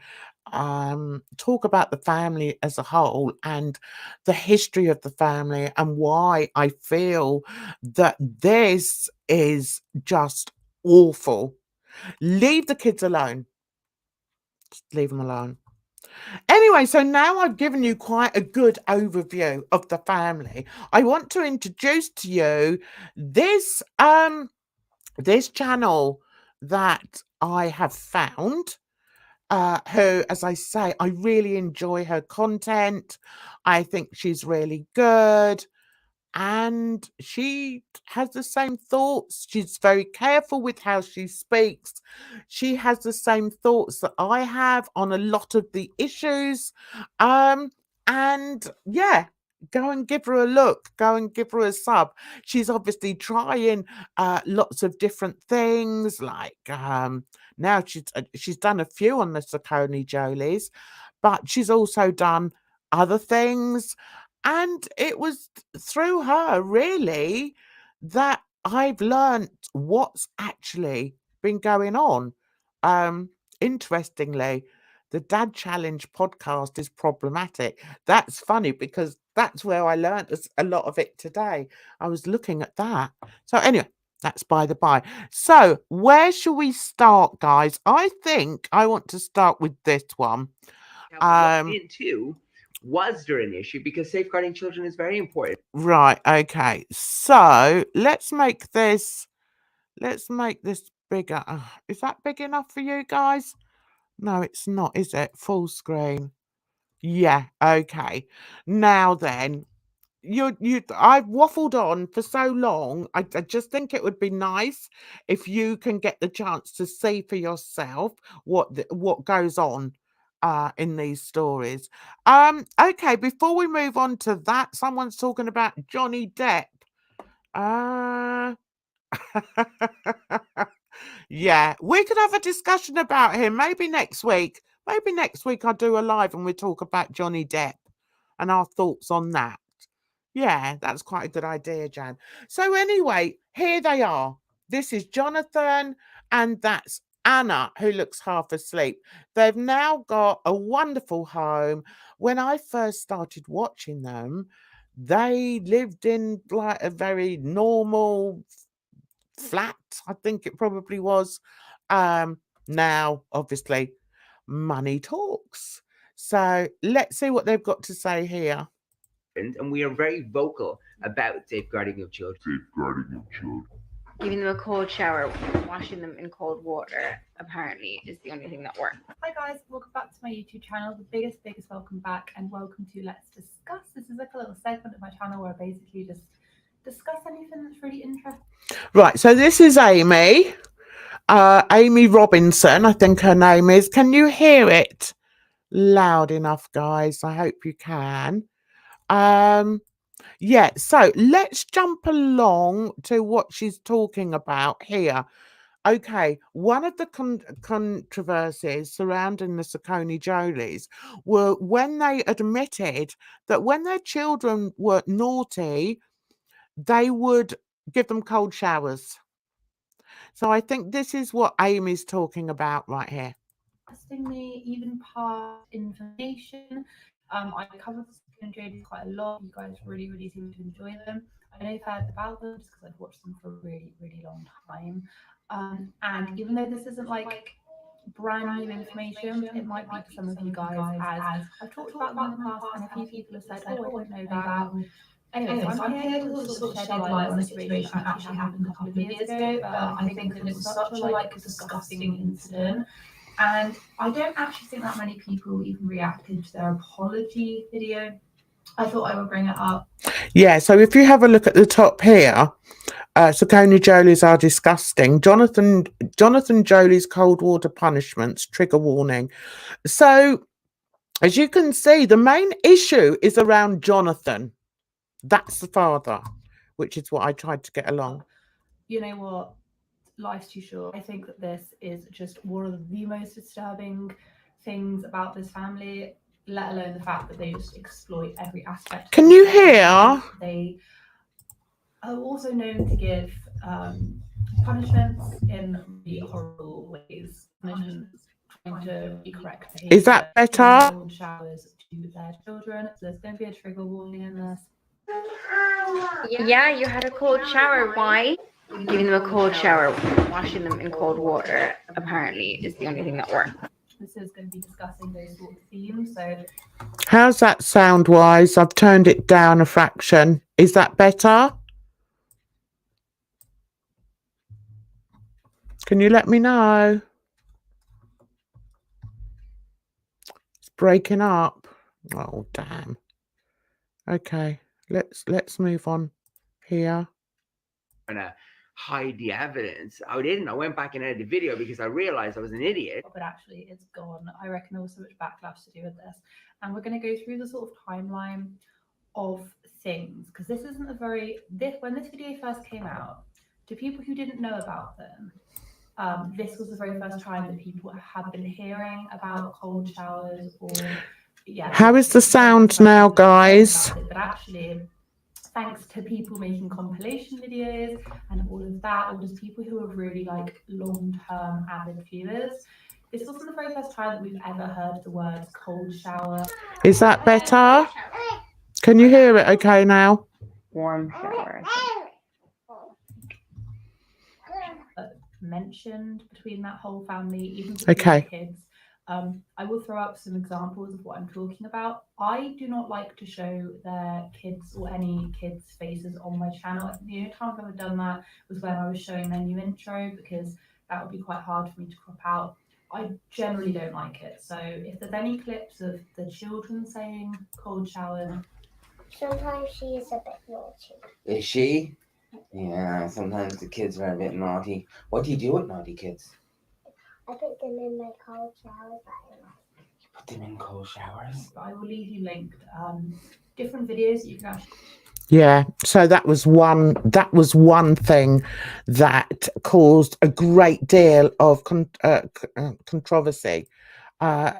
[SPEAKER 1] talk about the family as a whole and the history of the family and why I feel that this is just awful. Leave the kids alone. Just leave them alone. Anyway, so now I've given you quite a good overview of the family. I want to introduce to you this channel that I have found, who, as I say, I really enjoy her content. I think she's really good. And she has the same thoughts. She's very careful with how she speaks. She has the same thoughts that I have on a lot of the issues. And yeah, go and give her a look. Go and give her a sub. She's obviously trying lots of different things. Like now she's done a few on the Saccone Jolys, but she's also done other things. And it was through her, really, that I've learnt what's actually been going on. Interestingly, the Dad Challenge podcast is problematic. That's funny because that's where I learned a lot of it today. I was looking at that. So anyway, that's by the by. So where should we start, guys? I think I want to start with this one.
[SPEAKER 2] Into was there an issue, because safeguarding children is very important.
[SPEAKER 1] Right, okay. So let's make this bigger. Is that big enough for you guys? No, it's not, is it? Full screen. Yeah, okay. Now then, I've waffled on for so long. I just think it would be nice if you can get the chance to see for yourself what goes on in these stories. Okay, before we move on to that, someone's talking about Johnny Depp. Uh yeah, we could have a discussion about him maybe next week. Maybe next week I'll do a live and we talk about Johnny Depp and our thoughts on that. Yeah, that's quite a good idea, Jan. So anyway, here they are. This is Jonathan and that's Anna, who looks half asleep. They've now got a wonderful home. When I first started watching them, they lived in like a very normal flat, I think it probably was. Now, obviously, money talks. So let's see what they've got to say here.
[SPEAKER 2] And we are very vocal about safeguarding of children.
[SPEAKER 3] Giving them a cold shower, washing them in cold water, apparently, is the only thing that works.
[SPEAKER 4] Hi guys, welcome back to my YouTube channel. The biggest welcome back, and welcome to Let's Discuss. This is like a little segment of my channel where I basically just discuss anything that's really interesting.
[SPEAKER 1] Right, so this is Amy. Amy Robinson, I think her name is. Can you hear it loud enough, guys? I hope you can. Yeah, so let's jump along to what she's talking about here. Okay, one of the controversies surrounding the Saccone Jolys were when they admitted that when their children were naughty, they would give them cold showers. So I think this is what Amy's talking about right here.
[SPEAKER 4] Interestingly, even past information. I covered the Saccone Jolys quite a lot. You guys really seem to enjoy them. I know you've heard about them just because I've watched them for a really long time. And even though this isn't like brand new information, it might be to some of you guys, as I've talked about them in the past, and a few people have said, "Oh, I didn't know that." Anyway, so I'm here to sort of shed light on the situation that actually happened a couple of years ago. But I think that it was such a like disgusting incident, and I don't actually think that many people even reacted to their apology video. I thought I would bring it up.
[SPEAKER 1] Yeah, so if you have a look at the top here, Saccone Jolys are disgusting. Jonathan Joly's cold water punishments, trigger warning. So, as you can see, the main issue is around Jonathan. That's the father, which is what I tried to get along.
[SPEAKER 4] You know what? Life's too short. I think that this is just one of the most disturbing things about this family, let alone the fact that they just exploit every aspect.
[SPEAKER 1] Can you hear?
[SPEAKER 4] They are also known to give punishments in really horrible ways. Punishments trying to be correct behavior.
[SPEAKER 1] Is that better?
[SPEAKER 4] Cold showers to their children. So there's going to be a trigger warning in this.
[SPEAKER 3] Yeah, you had a cold shower. Why? Giving them a cold shower, washing them in cold water, apparently, is the only thing that works.
[SPEAKER 4] This is going to be discussing those sort of themes. So,
[SPEAKER 1] how's that sound wise? I've turned it down a fraction. Is that better? Can you let me know? It's breaking up. Oh damn. Okay, let's move on here.
[SPEAKER 2] Gonna hide the evidence. I didn't. I went back and edited the video because I realized I was an idiot.
[SPEAKER 4] but actually it's gone. I reckon there was so much backlash to do with this. And we're going to go through the sort of timeline of things, because this isn't a very, when this video first came out, to people who didn't know about them, this was the very first time that people have been hearing about cold showers, or yeah.
[SPEAKER 1] How is the sound now, guys?
[SPEAKER 4] But actually, thanks to people making compilation videos and all of that, or just people who are really like long-term avid viewers, This wasn't the very first time that we've ever heard the words cold shower.
[SPEAKER 1] Is that better? Can you hear it okay now?
[SPEAKER 3] Warm shower.
[SPEAKER 4] Mentioned between that whole family, even
[SPEAKER 1] Okay.
[SPEAKER 4] the kids. I will throw up some examples of what I'm talking about. I do not like to show their kids or any kids' faces on my channel. I think the only time I've ever done that was when I was showing their new intro, because that would be quite hard for me to crop out. I generally don't like it. So if there's any clips of the children saying cold shower.
[SPEAKER 5] Sometimes she is a bit naughty.
[SPEAKER 2] Is she? Yeah, sometimes the kids are a bit naughty. What do you do with naughty kids?
[SPEAKER 5] I put them in my cold showers.
[SPEAKER 2] Put them in cold showers.
[SPEAKER 4] I will leave you linked different videos that you can actually.
[SPEAKER 1] Yeah, so that was one thing that caused a great deal of controversy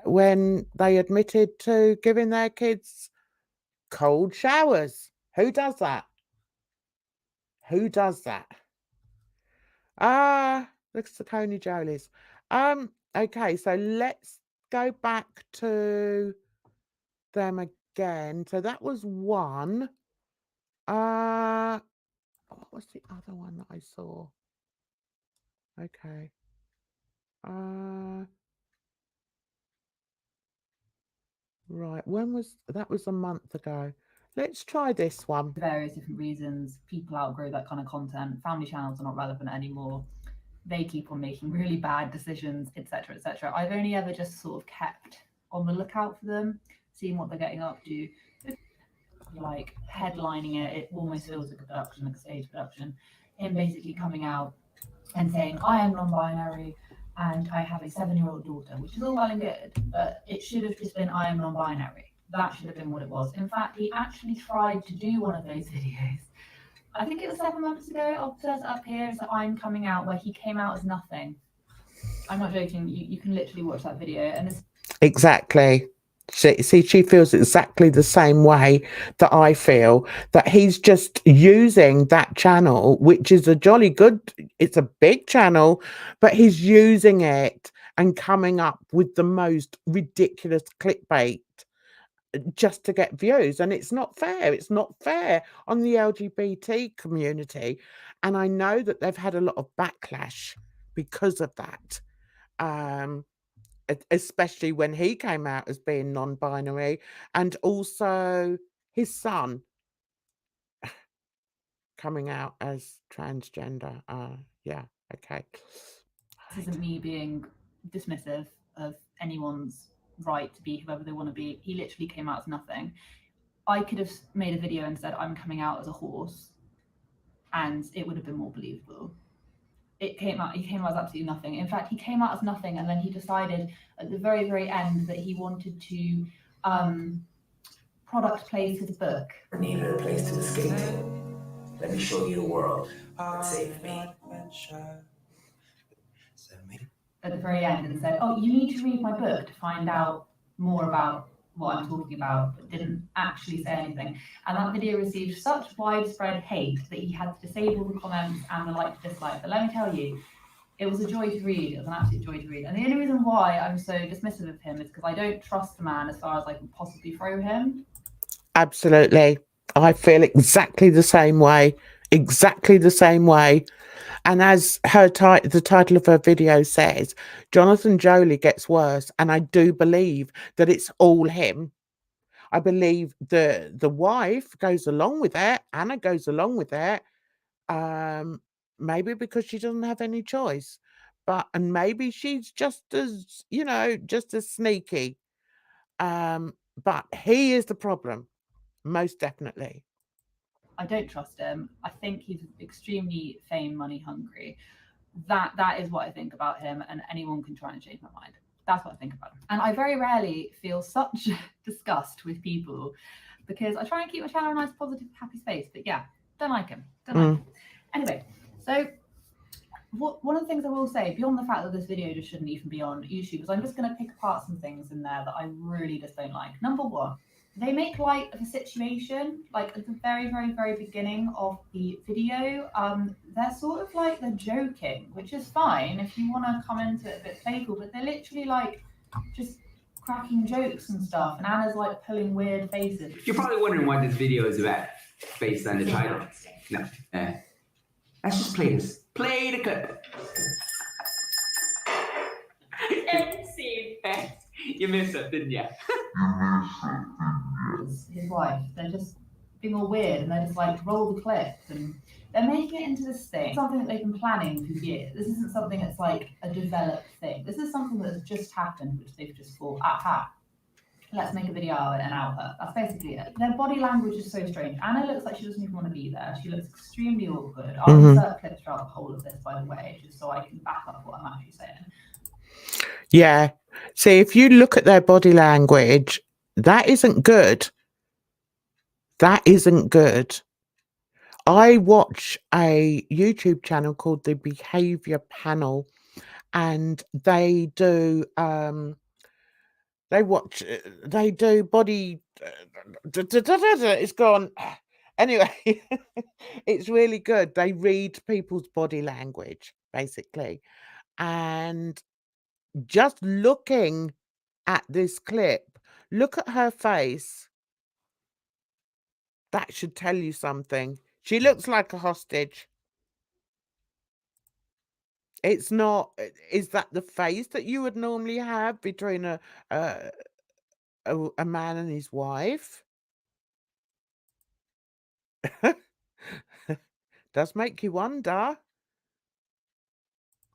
[SPEAKER 1] when they admitted to giving their kids cold showers. Who does that? Who does that? The Saccone Jolys. Okay, so let's go back to them again. So that was one. What was the other one that I saw? Okay. Right. When was that? Was a month ago. Let's try this one.
[SPEAKER 6] For various different reasons, people outgrow that kind of content. Family channels are not relevant anymore. They keep on making really bad decisions, etc., etc. I've only ever just sort of kept on the lookout for them, seeing what they're getting up to. Like headlining it, it almost feels like a production, like a stage production. Him basically coming out and saying, I am non-binary and I have a 7-year-old daughter, which is all well and good, but it should have just been, I am non-binary. That should have been what it was. In fact, he actually tried to do one of those videos. I think it was 7 months ago. I'll put it up here. So I'm coming out, where he came out as nothing. I'm not joking. You can literally watch that video, and it's
[SPEAKER 1] exactly. She feels exactly the same way that I feel, that he's just using that channel, which is a jolly good, it's a big channel, but he's using it and coming up with the most ridiculous clickbait just to get views. And it's not fair. It's not fair on the LGBT community. And I know that they've had a lot of backlash because of that. Especially when he came out as being non-binary, and also his son coming out as transgender. Yeah, okay.
[SPEAKER 6] this isn't me being dismissive of anyone's right to be whoever they want to be. He literally came out as nothing. I could have made a video and said I'm coming out as a horse, and it would have been more believable. He came out as absolutely nothing. In fact, he came out as nothing, and then he decided at the very, very end that he wanted to product place his book.
[SPEAKER 7] I needed a place to escape. Let me show you the world that saved me.
[SPEAKER 6] At the very end, and said, "Oh, you need to read my book to find out more about what I'm talking about," but didn't actually say anything. And that video received such widespread hate that he had to disable the comments and the like to dislike. But let me tell you, it was a joy to read. It was an absolute joy to read. And the only reason why I'm so dismissive of him is because I don't trust the man as far as I can possibly throw him.
[SPEAKER 1] Absolutely. I feel exactly the same way. Exactly the same way. And as the title of her video says, Jonathan Joly gets worse. And I do believe that it's all him. I believe the wife goes along with it. Anna goes along with it. Maybe because she doesn't have any choice. And maybe she's just as, just as sneaky. But he is the problem. Most definitely.
[SPEAKER 6] I don't trust him. I think he's extremely fame money hungry. That is what I think about him, and anyone can try and change my mind. That's what I think about him. And I very rarely feel such disgust with people, because I try and keep my channel a nice, positive, happy space. But yeah, don't like him. Don't like him. Anyway, so one of the things I will say, beyond the fact that this video just shouldn't even be on YouTube, is I'm just going to pick apart some things in there that I really just don't like. Number one, they make light of a situation, like at the very, very, very beginning of the video. They're sort of like they're joking, which is fine if you want to come into it a bit playful, but they're literally like just cracking jokes and stuff, and Anna's like pulling weird faces.
[SPEAKER 2] You're probably wondering what this video is about, based on the title. No. Let's just play this. Play the clip.
[SPEAKER 3] End scene.
[SPEAKER 2] You missed it, didn't you?
[SPEAKER 6] His wife, they're just being all weird, and they're just like roll the clip, and they're making it into this thing, something that they've been planning for years. This isn't something that's like a developed thing. This is something that has just happened, which they've just thought, aha, let's make a video and out her. That's basically it. Their body language is so strange. Anna looks like she doesn't even want to be there. She looks extremely awkward. I'll insert clips throughout the whole of this, by the way, just so I can back up what I'm actually saying.
[SPEAKER 1] Yeah. See, if you look at their body language, that isn't good. That isn't good. I watch a YouTube channel called The Behavior Panel, and they do body it's gone. Anyway, it's really good. They read people's body language, basically. And just looking at this clip, look at her face. That should tell you something. She looks like a hostage. It's not. Is that the face that you would normally have between a man and his wife? Does make you wonder.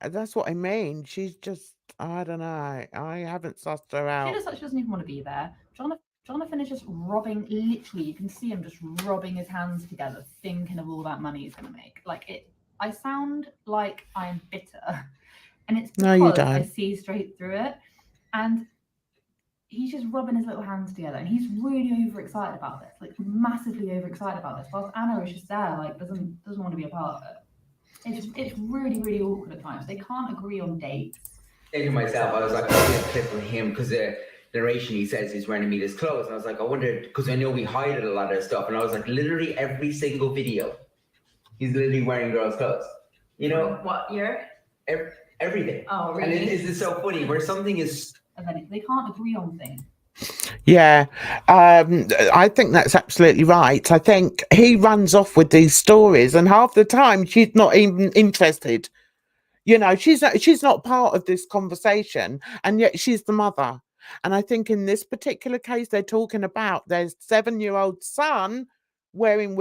[SPEAKER 1] That's what I mean. She's just, I don't know. I haven't sussed her
[SPEAKER 6] She
[SPEAKER 1] out.
[SPEAKER 6] looks like she doesn't even want to be there. Jonathan is just robbing, literally, you can see him just rubbing his hands together, thinking of all that money he's going to make. Like, I sound like I'm bitter, and it's because
[SPEAKER 1] No, you don't.
[SPEAKER 6] I see straight through it, and he's just rubbing his little hands together, and he's really overexcited about this, like massively overexcited about this, whilst Anna is just there, like, doesn't want to be a part of it. It's really, really awkward at times. They can't agree on dates.
[SPEAKER 2] Thinking to myself, I was like, I'll get a clip of him because the narration he says he's wearing Amita's clothes. And I was like, I wonder, because I know we hide a lot of stuff. And I was like, literally every single video, he's literally wearing girls' clothes. You know?
[SPEAKER 3] What year?
[SPEAKER 2] Everything.
[SPEAKER 3] Oh, really?
[SPEAKER 2] And it is so funny where something is.
[SPEAKER 6] They can't agree on things.
[SPEAKER 1] Yeah, I think that's absolutely right. I think he runs off with these stories, and half the time she's not even interested. You know, she's not part of this conversation, and yet she's the mother. And I think in this particular case, they're talking about their 7-year-old son wearing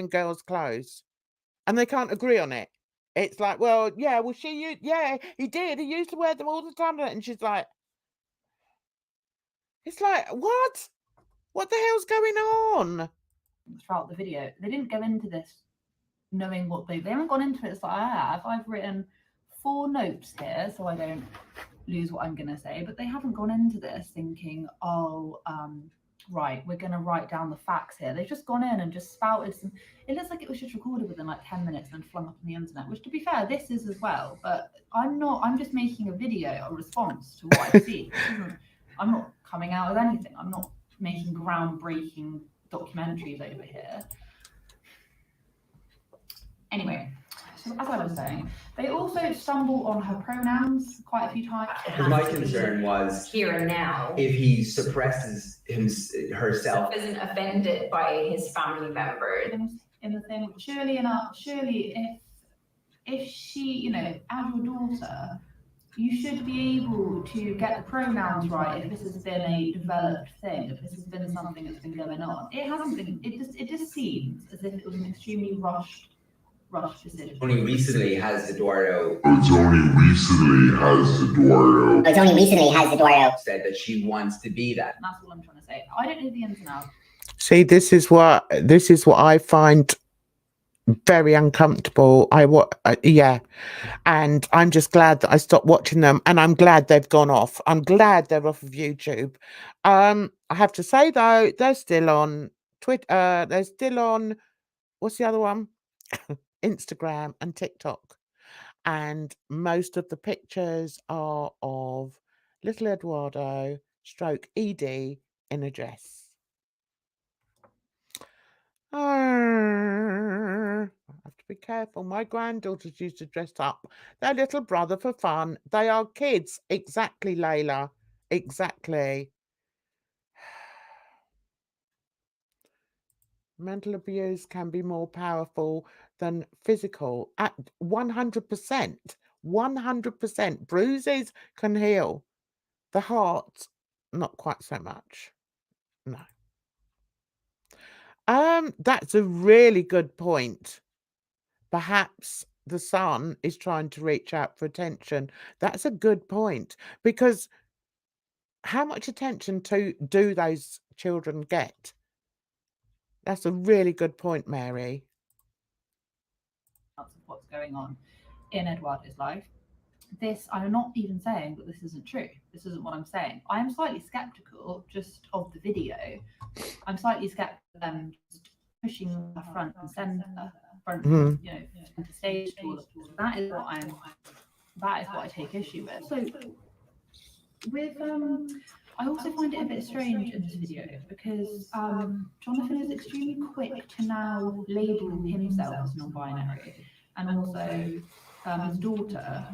[SPEAKER 1] girls' clothes, and they can't agree on it. It's like, well, yeah, well, yeah, he did. He used to wear them all the time, and she's like, it's like, what? What the hell's going on?
[SPEAKER 6] Throughout the video, they didn't go into this knowing what they haven't gone into it. It's like I have. I've written 4 notes here so I don't lose what I'm going to say, but they haven't gone into this thinking, oh, right, we're going to write down the facts here. They've just gone in and just spouted some. It looks like it was just recorded within like 10 minutes and flung up on the internet, which, to be fair, this is as well, but I'm just making a video, a response to what I see. I'm not coming out with anything. I'm not making groundbreaking documentaries over here. Anyway, so as I was saying, they also stumble on her pronouns quite a few times.
[SPEAKER 2] My concern was
[SPEAKER 3] here and now.
[SPEAKER 2] If he suppresses herself,
[SPEAKER 3] Isn't offended by his family members.
[SPEAKER 6] In the thing, surely if she, you know, as your daughter, you should be able to get the pronouns right if this has been a developed thing, if this has been something that's been going on. It hasn't been. It just seems as if it was an extremely rushed decision.
[SPEAKER 2] only recently has Eduardo said that she wants to be that.
[SPEAKER 6] And that's all I'm trying to say. I don't know the ins and outs.
[SPEAKER 1] See, this is what I find very uncomfortable. Yeah, and I'm just glad that I stopped watching them, and I'm glad they've gone off. I'm glad they're off of YouTube. I have to say though, they're still on Twitter. They're still on, what's the other one? Instagram and TikTok, and most of the pictures are of little Eduardo stroke Edie in a dress. I have to be careful. My granddaughters used to dress up their little brother for fun. They are kids. Exactly, Layla. Exactly. Mental abuse can be more powerful than physical. At 100%. 100%. Bruises can heal. The heart, not quite so much. No. That's a really good point. Perhaps the son is trying to reach out for attention. That's a good point, because how much attention do those children get? That's a really good point, Mary.
[SPEAKER 6] Of what's going on in Eduardo's life. This, I'm not even saying that this isn't true. This isn't what I'm saying. I am slightly skeptical just of the video. I'm slightly skeptical of them just pushing the front and center, center stage to all of this. That is what I take issue with. So with I also find it a bit strange in this video because Jonathan is extremely quick to now label himself as non-binary, and also his daughter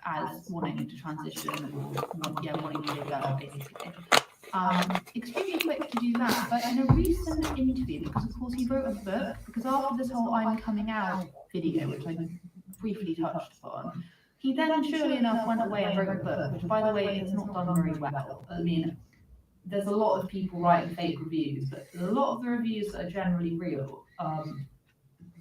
[SPEAKER 6] as wanting to transition or wanting to be a girl, basically. Extremely quick to do that. But in a recent interview, because of course he wrote a book, because after this whole I'm coming out video, which I briefly touched upon, he then, surely enough, went away and wrote a book, which, by the way, has not done very well. I mean, there's a lot of people writing fake reviews, but a lot of the reviews that are generally real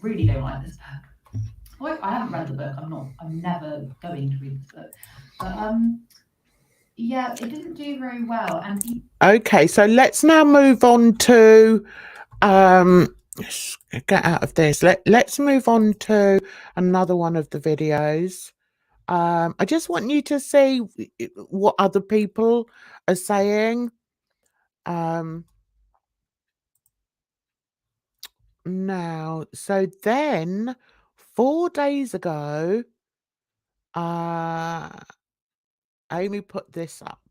[SPEAKER 6] really don't like this book. Well, I haven't read the book. I'm never going to read this book. But yeah, it didn't do very well. And
[SPEAKER 1] okay, so let's now move on to let's get out of this. Let's move on to another one of the videos. I just want you to see what other people are saying. Now, so then 4 days ago, Amy put this up.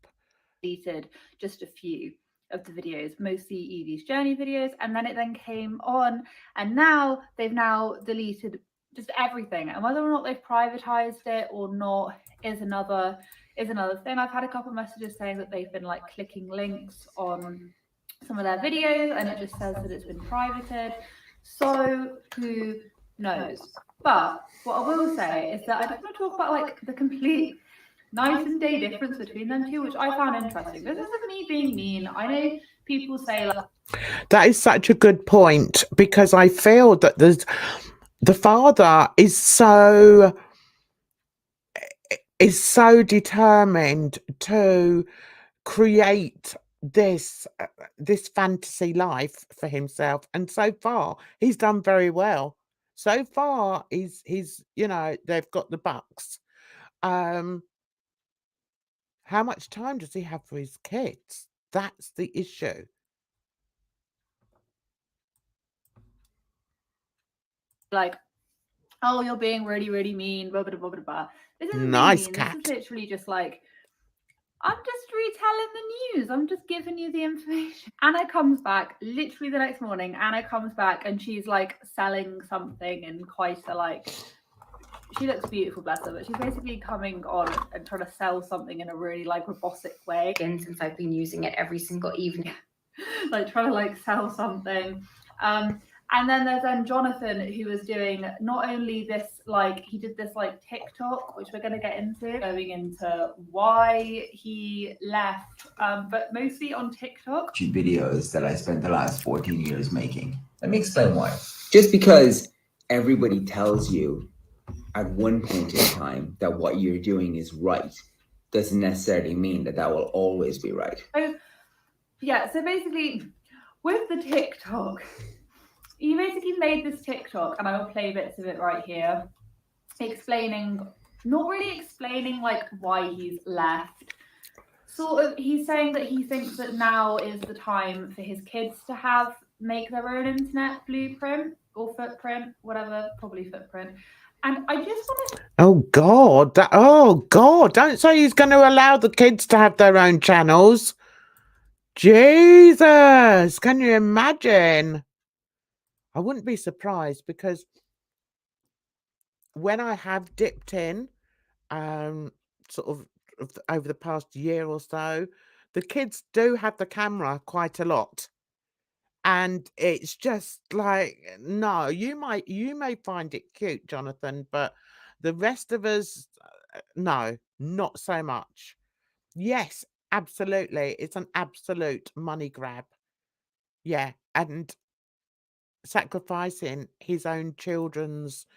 [SPEAKER 6] Deleted just a few of the videos, mostly Evie's journey videos, and then it then came on, and now they've deleted just everything, and whether or not they've privatized it or not is another thing. I've had a couple of messages saying that they've been like clicking links on some of their videos and it just says that it's been privated, so who knows. But what I will say is that I just want to talk about like the complete night and day difference between them two, which I found interesting. This isn't me being mean. I know people say like,
[SPEAKER 1] that is such a good point, because I feel that the father is so determined to create this fantasy life for himself, and so far he's done very well. So far he's they've got the bucks. How much time does he have for his kids? That's the issue.
[SPEAKER 6] Like, oh, you're being really, really mean, blah, blah, blah, blah, blah. This isn't
[SPEAKER 1] Nice
[SPEAKER 6] mean.
[SPEAKER 1] cat.
[SPEAKER 6] This is literally just like, I'm just retelling the news. I'm just giving you the information. Anna comes back literally the next morning. Anna comes back and she's like selling something in quite a like, she looks beautiful, bless her, but she's basically coming on and trying to sell something in a really like robotic way.
[SPEAKER 3] Again, since I've been using it every single evening.
[SPEAKER 6] Like trying to like sell something. And then there's Jonathan, who was doing not only this, like he did this like TikTok, which we're going to get into, going into why he left, but mostly on TikTok.
[SPEAKER 7] Videos that I spent the last 14 years making.
[SPEAKER 2] Let me explain why. Just because everybody tells you at one point in time that what you're doing is right doesn't necessarily mean that will always be right.
[SPEAKER 6] So, yeah, so basically with the TikTok, he basically made this TikTok, and I will play bits of it right here, not really explaining like why he's left. Sort of, he's saying that he thinks that now is the time for his kids to make their own internet blueprint or footprint, whatever, probably footprint. And I just want to...
[SPEAKER 1] Oh God, don't say he's going to allow the kids to have their own channels. Jesus, can you imagine? I wouldn't be surprised, because when I have dipped in, sort of over the past year or so, the kids do have the camera quite a lot. And it's just like, no, you may find it cute, Jonathan, but the rest of us, no, not so much. Yes, absolutely. It's an absolute money grab. Yeah. And sacrificing his own children's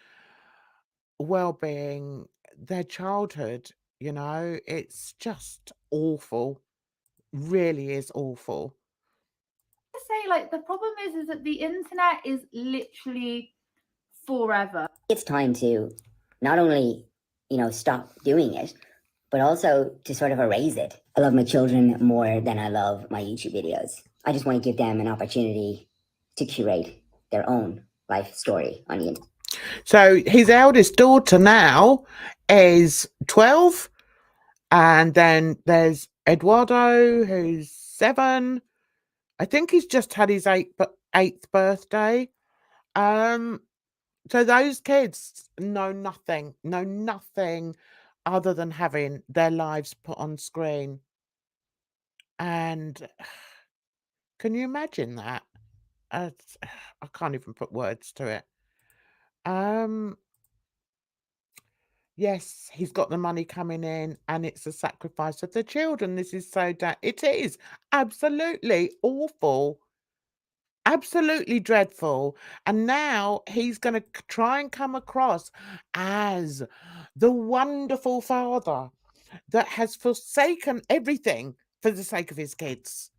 [SPEAKER 1] well-being, their childhood, it's just awful. Really is awful.
[SPEAKER 6] To say, like, the problem is that the internet is literally forever.
[SPEAKER 8] It's time to not only, stop doing it, but also to sort of erase it. I love my children more than I love my YouTube videos. I just want to give them an opportunity to curate their own life story on the internet.
[SPEAKER 1] So his eldest daughter now is 12, and then there's Eduardo, who's 7. I think he's just had his eighth birthday. So those kids know nothing other than having their lives put on screen. And can you imagine that? I can't even put words to it. Yes, he's got the money coming in, and it's a sacrifice of the children. This is so it is absolutely awful. Absolutely dreadful. And now he's going to try and come across as the wonderful father that has forsaken everything for the sake of his kids.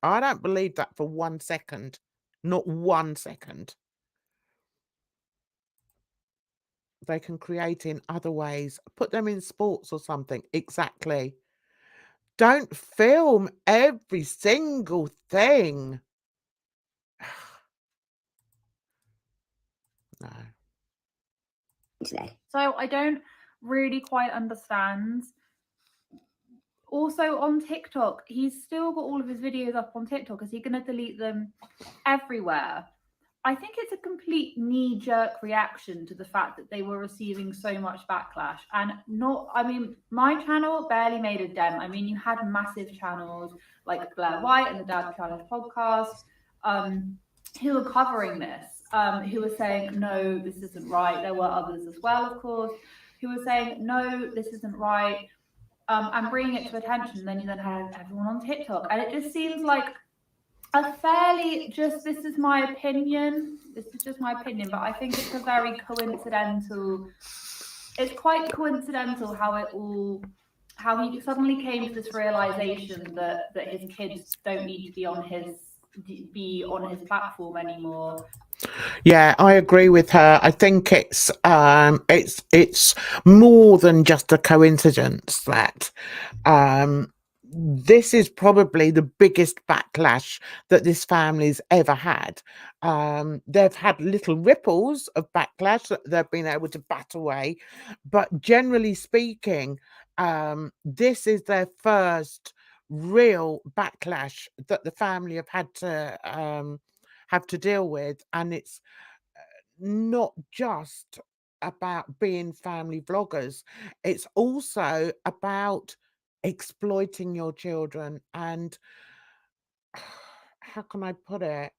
[SPEAKER 1] I don't believe that for 1 second. Not 1 second. They can create in other ways. Put them in sports or something. Exactly. Don't film every single thing. No.
[SPEAKER 6] Today. So I don't really quite understand. Also on TikTok, he's still got all of his videos up on TikTok. Is he going to delete them everywhere? I think it's a complete knee-jerk reaction to the fact that they were receiving so much backlash. And my channel barely made a dent. I mean, you had massive channels like Blair White and the Dad Challenge podcast, who were covering this, who were saying, no, this isn't right. There were others as well, of course, who were saying, no, this isn't right, and bringing it to attention. And then you had everyone on TikTok. And it just seems like a fairly, this is my opinion, this is just my opinion, but I think it's a very coincidental, it's quite coincidental how he suddenly came to this realization that his kids don't need to be on his platform anymore.
[SPEAKER 1] Yeah, I agree with her. I think it's more than just a coincidence that this is probably the biggest backlash that this family's ever had. They've had little ripples of backlash that they've been able to bat away, but generally speaking, this is their first real backlash that the family have to deal with, and it's not just about being family vloggers. It's also about exploiting your children and how can I put it?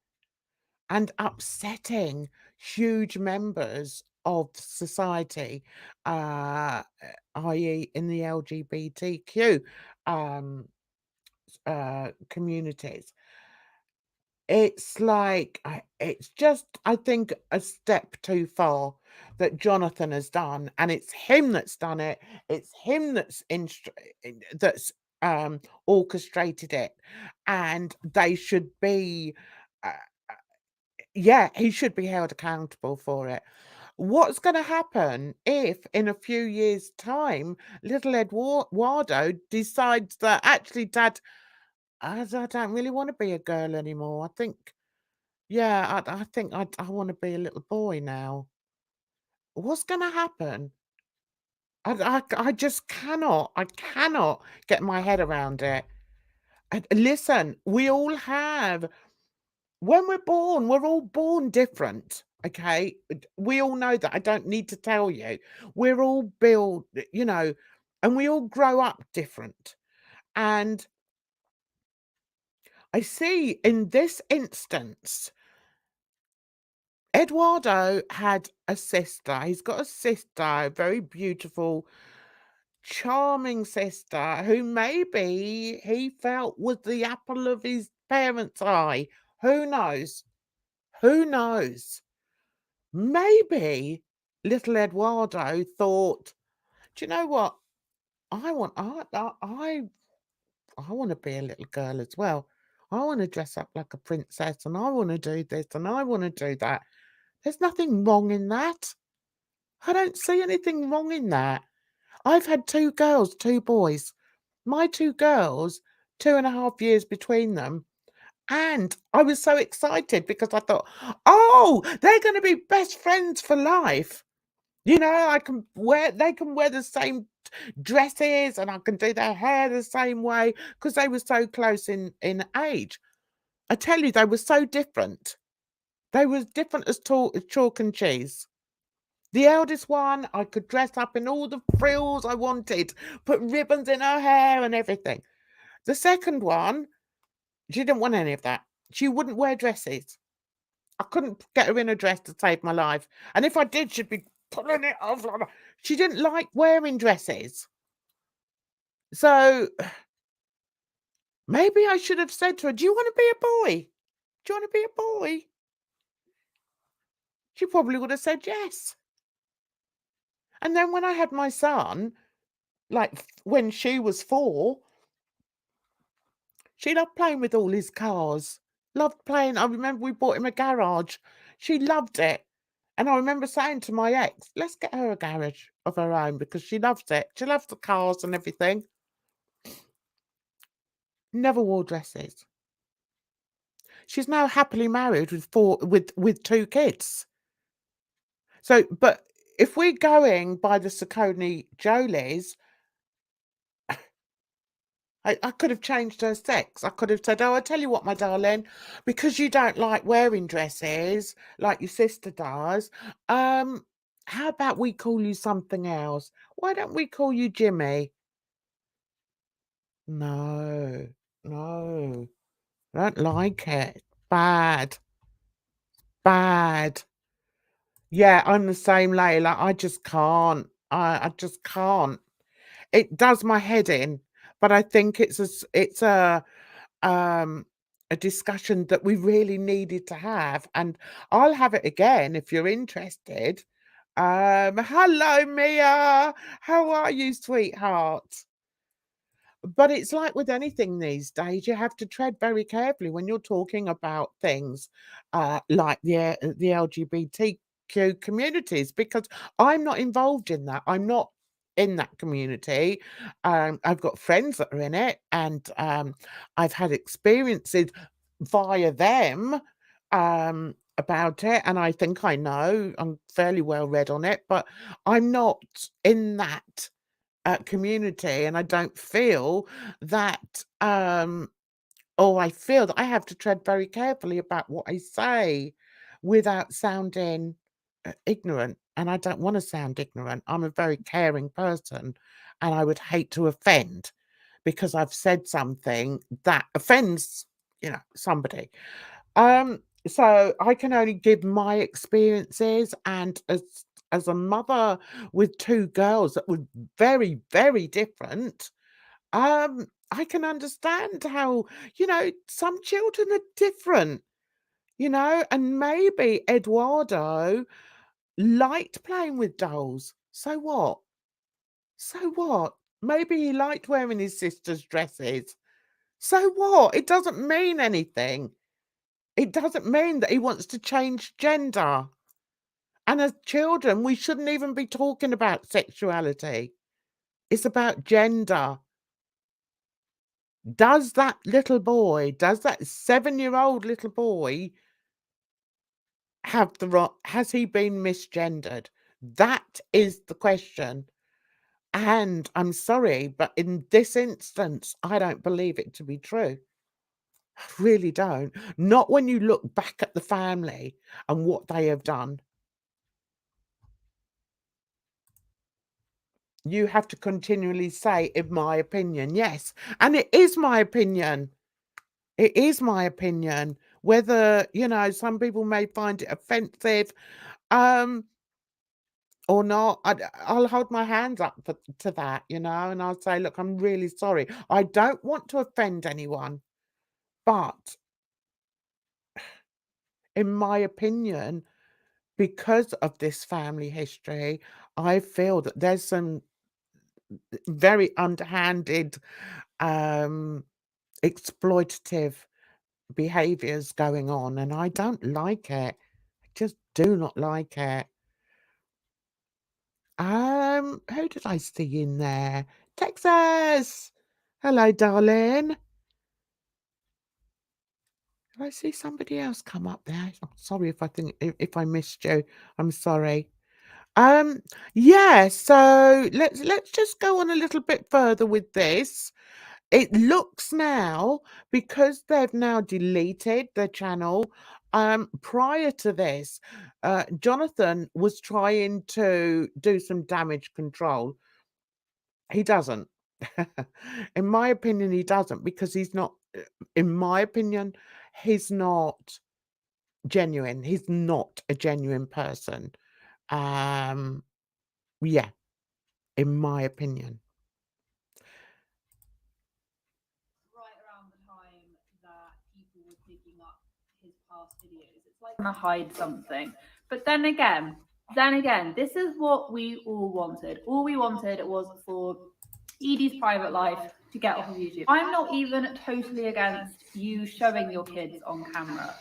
[SPEAKER 1] And upsetting huge members of society, i.e. in the LGBTQ communities. It's like, it's just, I think, a step too far that Jonathan has done, and it's him that's done it. It's him that's orchestrated it, and they should be, he should be held accountable for it. What's going to happen if, in a few years' time, little Eduardo decides that actually, Dad, I don't really want to be a girl anymore. I think, I think I want to be a little boy now. What's going to happen? I just cannot. I cannot get my head around it. Listen, we all have when we're born, we're all born different. Okay. We all know that. I don't need to tell you. We're all built, and we all grow up different. And I see in this instance, Eduardo had a sister. He's got a sister, a very beautiful, charming sister who maybe he felt was the apple of his parents' eye. Who knows? Who knows? Maybe little Eduardo thought, do you know what? I want I want to be a little girl as well. I want to dress up like a princess and I want to do this and I want to do that. There's nothing wrong in that. I don't see anything wrong in that. I've had 2 girls, 2 boys. My 2 girls, 2.5 years between them. And I was so excited because I thought, oh, they're going to be best friends for life. They can wear the same dresses and I can do their hair the same way because they were so close in age. I tell you, they were so different. They were different as chalk and cheese. The eldest one, I could dress up in all the frills I wanted, put ribbons in her hair and everything. The second one, she didn't want any of that. She wouldn't wear dresses. I couldn't get her in a dress to save my life. And if I did, she'd be pulling it off. She didn't like wearing dresses. So maybe I should have said to her, do you want to be a boy? Do you want to be a boy? She probably would have said yes. And then when I had my son, like when she was 4, she loved playing with all his cars. Loved playing. I remember we bought him a garage. She loved it. And I remember saying to my ex, let's get her a garage of her own because she loves it. She loves the cars and everything. Never wore dresses. She's now happily married with 2 kids. So, but if we're going by the Saccone Jolys, I could have changed her sex. I could have said, oh, I tell you what, my darling, because you don't like wearing dresses like your sister does, how about we call you something else? Why don't we call you Jimmy? No, no, I don't like it. Bad. Bad. Yeah, I'm the same, Layla. I just can't. I just can't. It does my head in, but I think it's a discussion that we really needed to have, and I'll have it again if you're interested. Hello, Mia. How are you, sweetheart? But it's like with anything these days, you have to tread very carefully when you're talking about things like the LGBTQ communities, because I'm not involved in that. I'm not in that community. I've got friends that are in it, and I've had experiences via them about it, and I think I know. I'm fairly well read on it, but I'm not in that community, and I don't feel that I feel that I have to tread very carefully about what I say without sounding ignorant, and I don't want to sound ignorant. I'm a very caring person, and I would hate to offend because I've said something that offends somebody. So I can only give my experiences, and as a mother with 2 girls that were very, very different, I can understand how, some children are different, and maybe Eduardo liked playing with dolls. So what? So what? Maybe he liked wearing his sister's dresses. So what? It doesn't mean anything. It doesn't mean that he wants to change gender. And as children, we shouldn't even be talking about sexuality. It's about gender. Does that 7-year-old little boy has he been misgendered? That is the question. And I'm sorry, but in this instance, I don't believe it to be true. I really don't. Not when you look back at the family and what they have done. You have to continually say, in my opinion. Yes, and it is my opinion. It is my opinion. Whether, some people may find it offensive, or not, I'll hold my hands up to that, and I'll say, look, I'm really sorry. I don't want to offend anyone, but in my opinion, because of this family history, I feel that there's some very underhanded, exploitative behaviors going on, and I don't like it. I just do not like it. Who did I see in there? Texas. Hello, darling. Did I see somebody else come up there? I'm sorry if I missed you. I'm sorry. Um, yeah, so let's just go on a little bit further with this. It looks now, because they've now deleted the channel, prior to this, Jonathan was trying to do some damage control. He doesn't. In my opinion, he doesn't, because he's not, in my opinion, he's not genuine. He's not a genuine person. Yeah, in my opinion.
[SPEAKER 6] Right around the time that people were picking up his past videos, it's like trying to hide something. But then again, this is what we all wanted. All we wanted was for Edie's private life to get off of YouTube. I'm not even totally against you showing your kids on camera.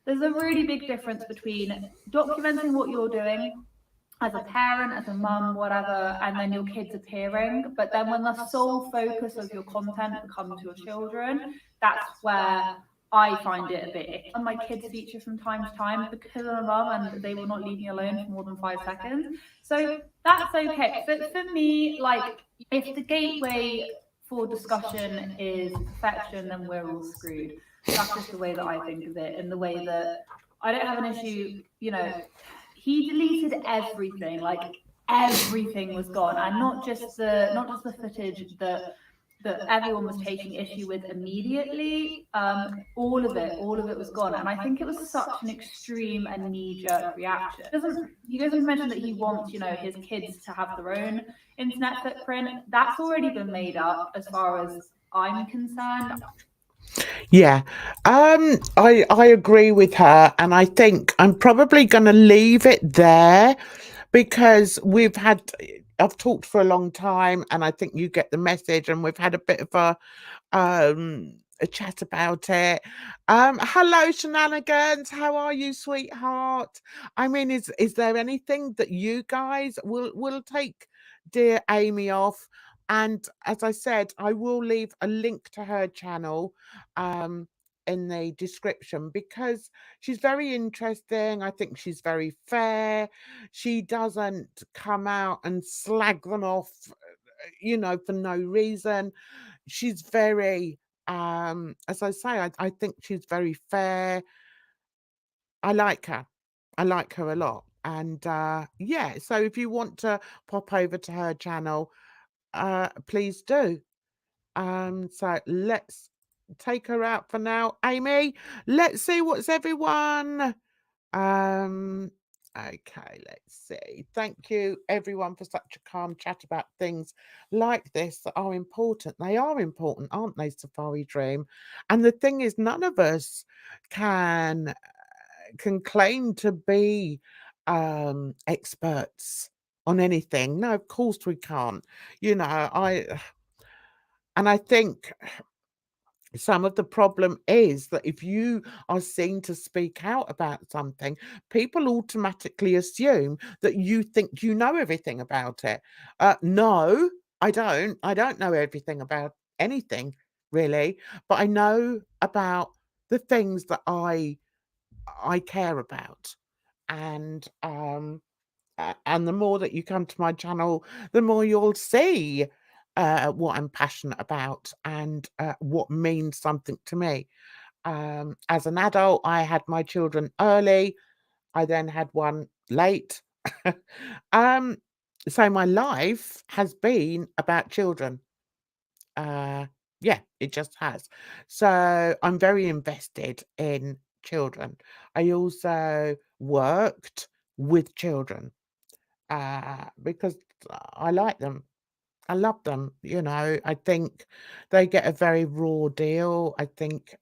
[SPEAKER 6] There's a really big difference between documenting what you're doing as a parent, as a mum, whatever, and then your kids appearing. But then when the sole focus of your content becomes your children, that's where I find it a bit icky. And my kids feature from time to time because I'm a mum and they will not leave me alone for more than 5 seconds. So that's okay. But for me, like, if the gateway for discussion is perfection, then we're all screwed. That's just the way that I think of it, and the way that I don't have an issue, he deleted everything, like everything was gone, and not just the footage that everyone was taking issue with immediately. All of it was gone, and I think it was such an extreme and knee-jerk reaction. He goes on to mention that he wants, his kids to have their own internet footprint. That's already been made up, as far as I'm concerned.
[SPEAKER 1] Yeah, I agree with her, and I think I'm probably going to leave it there, because I've talked for a long time, and I think you get the message, and we've had a bit of a chat about it. Hello, Shenanigans. How are you, sweetheart? I mean, is there anything that you guys will take dear Amy off? And as I said, I will leave a link to her channel in the description, because she's very interesting. I think she's very fair. She doesn't come out and slag them off, for no reason. She's very, as I say, I think she's very fair. I like her. I like her a lot. And yeah, so if you want to pop over to her channel, please do. So let's take her out for now. Amy, let's see what's everyone. Okay, let's see. Thank you everyone for such a calm chat about things like this that are important. They are important, aren't they, Safari Dream? And the thing is, none of us can claim to be experts on anything. No, of course we can't. And I think some of the problem is that if you are seen to speak out about something, people automatically assume that you think you know everything about it. No, I don't. I don't know everything about anything, really, but I know about the things that I care about. And the more that you come to my channel, the more you'll see what I'm passionate about, and what means something to me. As an adult, I had my children early. I then had one late. um, so my life has been about children. Yeah, it just has. So I'm very invested in children. I also worked with children because I like them. I love them. I think they get a very raw deal. I think,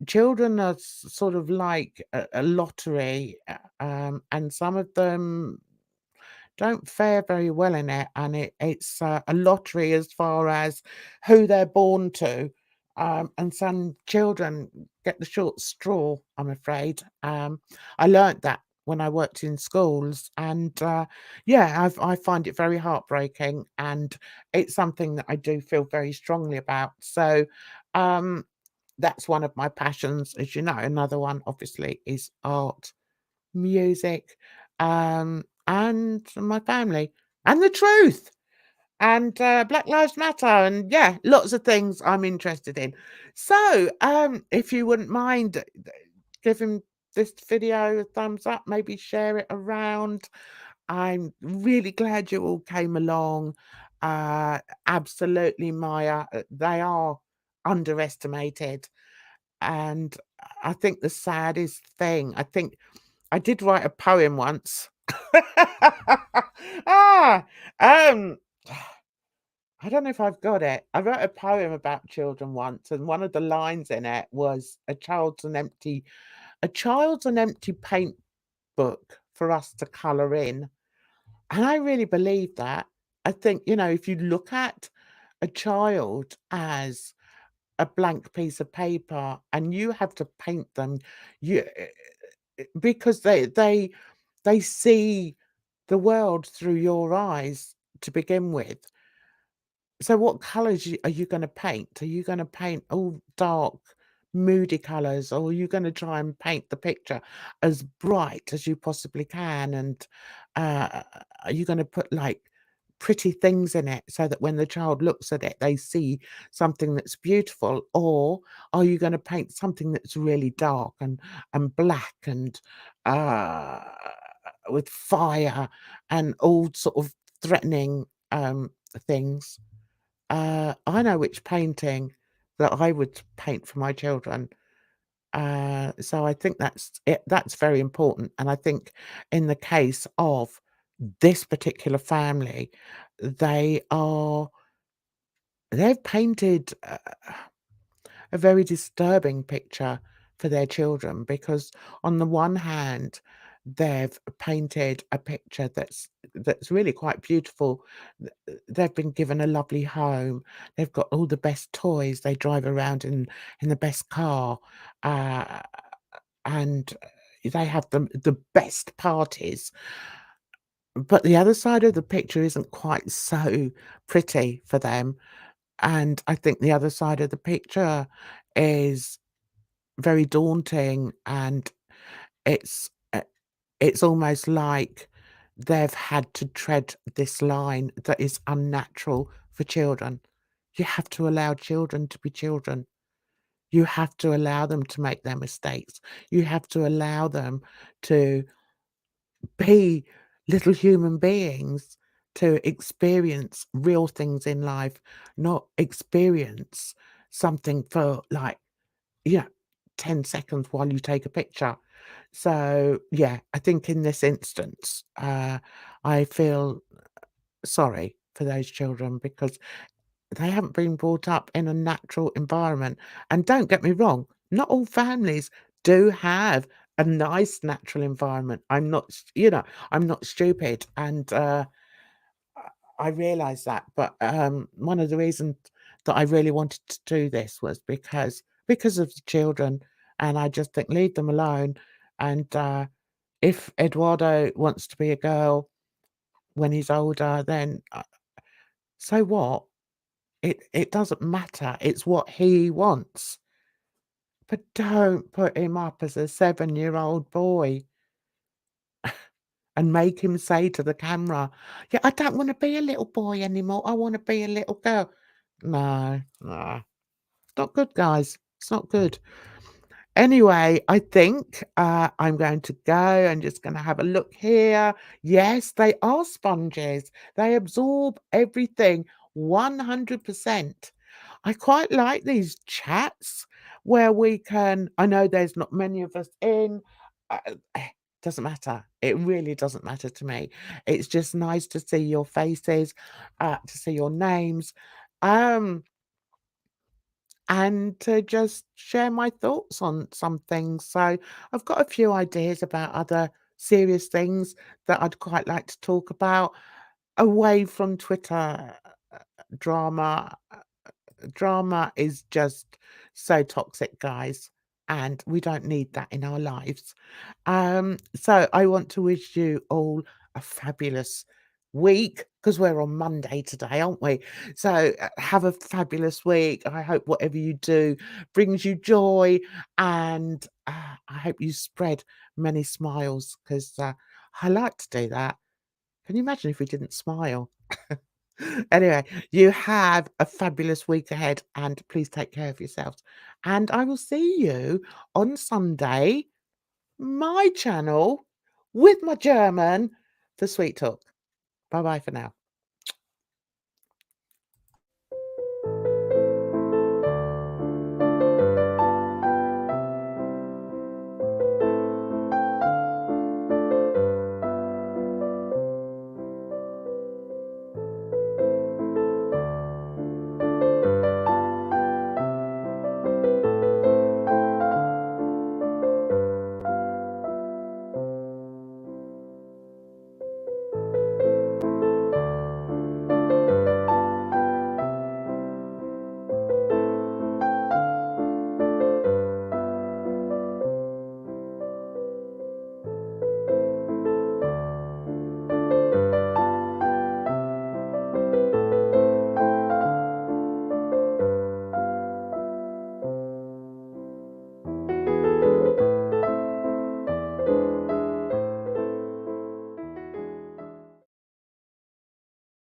[SPEAKER 1] children are sort of like a lottery, and some of them don't fare very well in it, and it's a lottery as far as who they're born to, and some children get the short straw, I'm afraid. I learnt that when I worked in schools, and yeah, I find it very heartbreaking, and it's something that I do feel very strongly about. So that's one of my passions, as you know. Another one, obviously, is art, music, and my family, and the truth, and Black Lives Matter, and yeah, lots of things I'm interested in. So, if you wouldn't mind giving this video a thumbs up, maybe share it around. I'm really glad you all came along. Absolutely, Maya, they are underestimated. And I think the saddest thing, I think I did write a poem once. Ah, um, I don't know if I've got it. I wrote a poem about children once, and one of the lines in it was a child's an empty paint book for us to colour in. And I really believe that. I think, if you look at a child as a blank piece of paper and you have to paint them, you because they see the world through your eyes to begin with. So what colours are you going to paint? Are you going to paint all dark, moody colours, or are you going to try and paint the picture as bright as you possibly can? And are you going to put like pretty things in it so that when the child looks at it, they see something that's beautiful? Or are you going to paint something that's really dark and black and uh, with fire and all sort of threatening things? I know which painting that I would paint for my children. So I think that's it. That's very important. And I think in the case of this particular family, they are they've painted a very disturbing picture for their children, because on the one hand they've painted a picture that's really quite beautiful. They've been given a lovely home, they've got all the best toys, they drive around in the best car, uh, and they have the best parties. But the other side of the picture isn't quite so pretty for them, and I think the other side of the picture is very daunting, and it's it's almost like they've had to tread this line that is unnatural for children. You have to allow children to be children. You have to allow them to make their mistakes. You have to allow them to be little human beings, to experience real things in life, not experience something for like, yeah, 10 seconds while you take a picture. So, yeah, I think in this instance, I feel sorry for those children because they haven't been brought up in a natural environment. And don't get me wrong, not all families do have a nice natural environment. I'm not stupid. And I realise that. But one of the reasons that I really wanted to do this was because of the children. And I just think leave them alone. And if Eduardo wants to be a girl when he's older, then so what? It doesn't matter. It's what he wants. But don't put him up as a 7-year-old boy and make him say to the camera, "Yeah, I don't want to be a little boy anymore. I want to be a little girl." No, no. It's not good, guys. It's not good. Anyway, I think I'm going to go. I'm just going to have a look here. Yes, they are sponges. They absorb everything 100%. I quite like these chats where we can, I know there's not many of us in. Doesn't matter. It really doesn't matter to me. It's just nice to see your faces, to see your names. And to just share my thoughts on some things. So I've got a few ideas about other serious things that I'd quite like to talk about away from Twitter drama. Drama is just so toxic, guys, and we don't need that in our lives. So I want to wish you all a fabulous week because we're on Monday today, aren't we? So have a fabulous week. I hope whatever you do brings you joy, and I hope you spread many smiles because I like to do that. Can you imagine if we didn't smile? Anyway, you have a fabulous week ahead and please take care of yourselves. And I will see you on Sunday, my channel, with my German for Sweet Talk. Bye bye for now.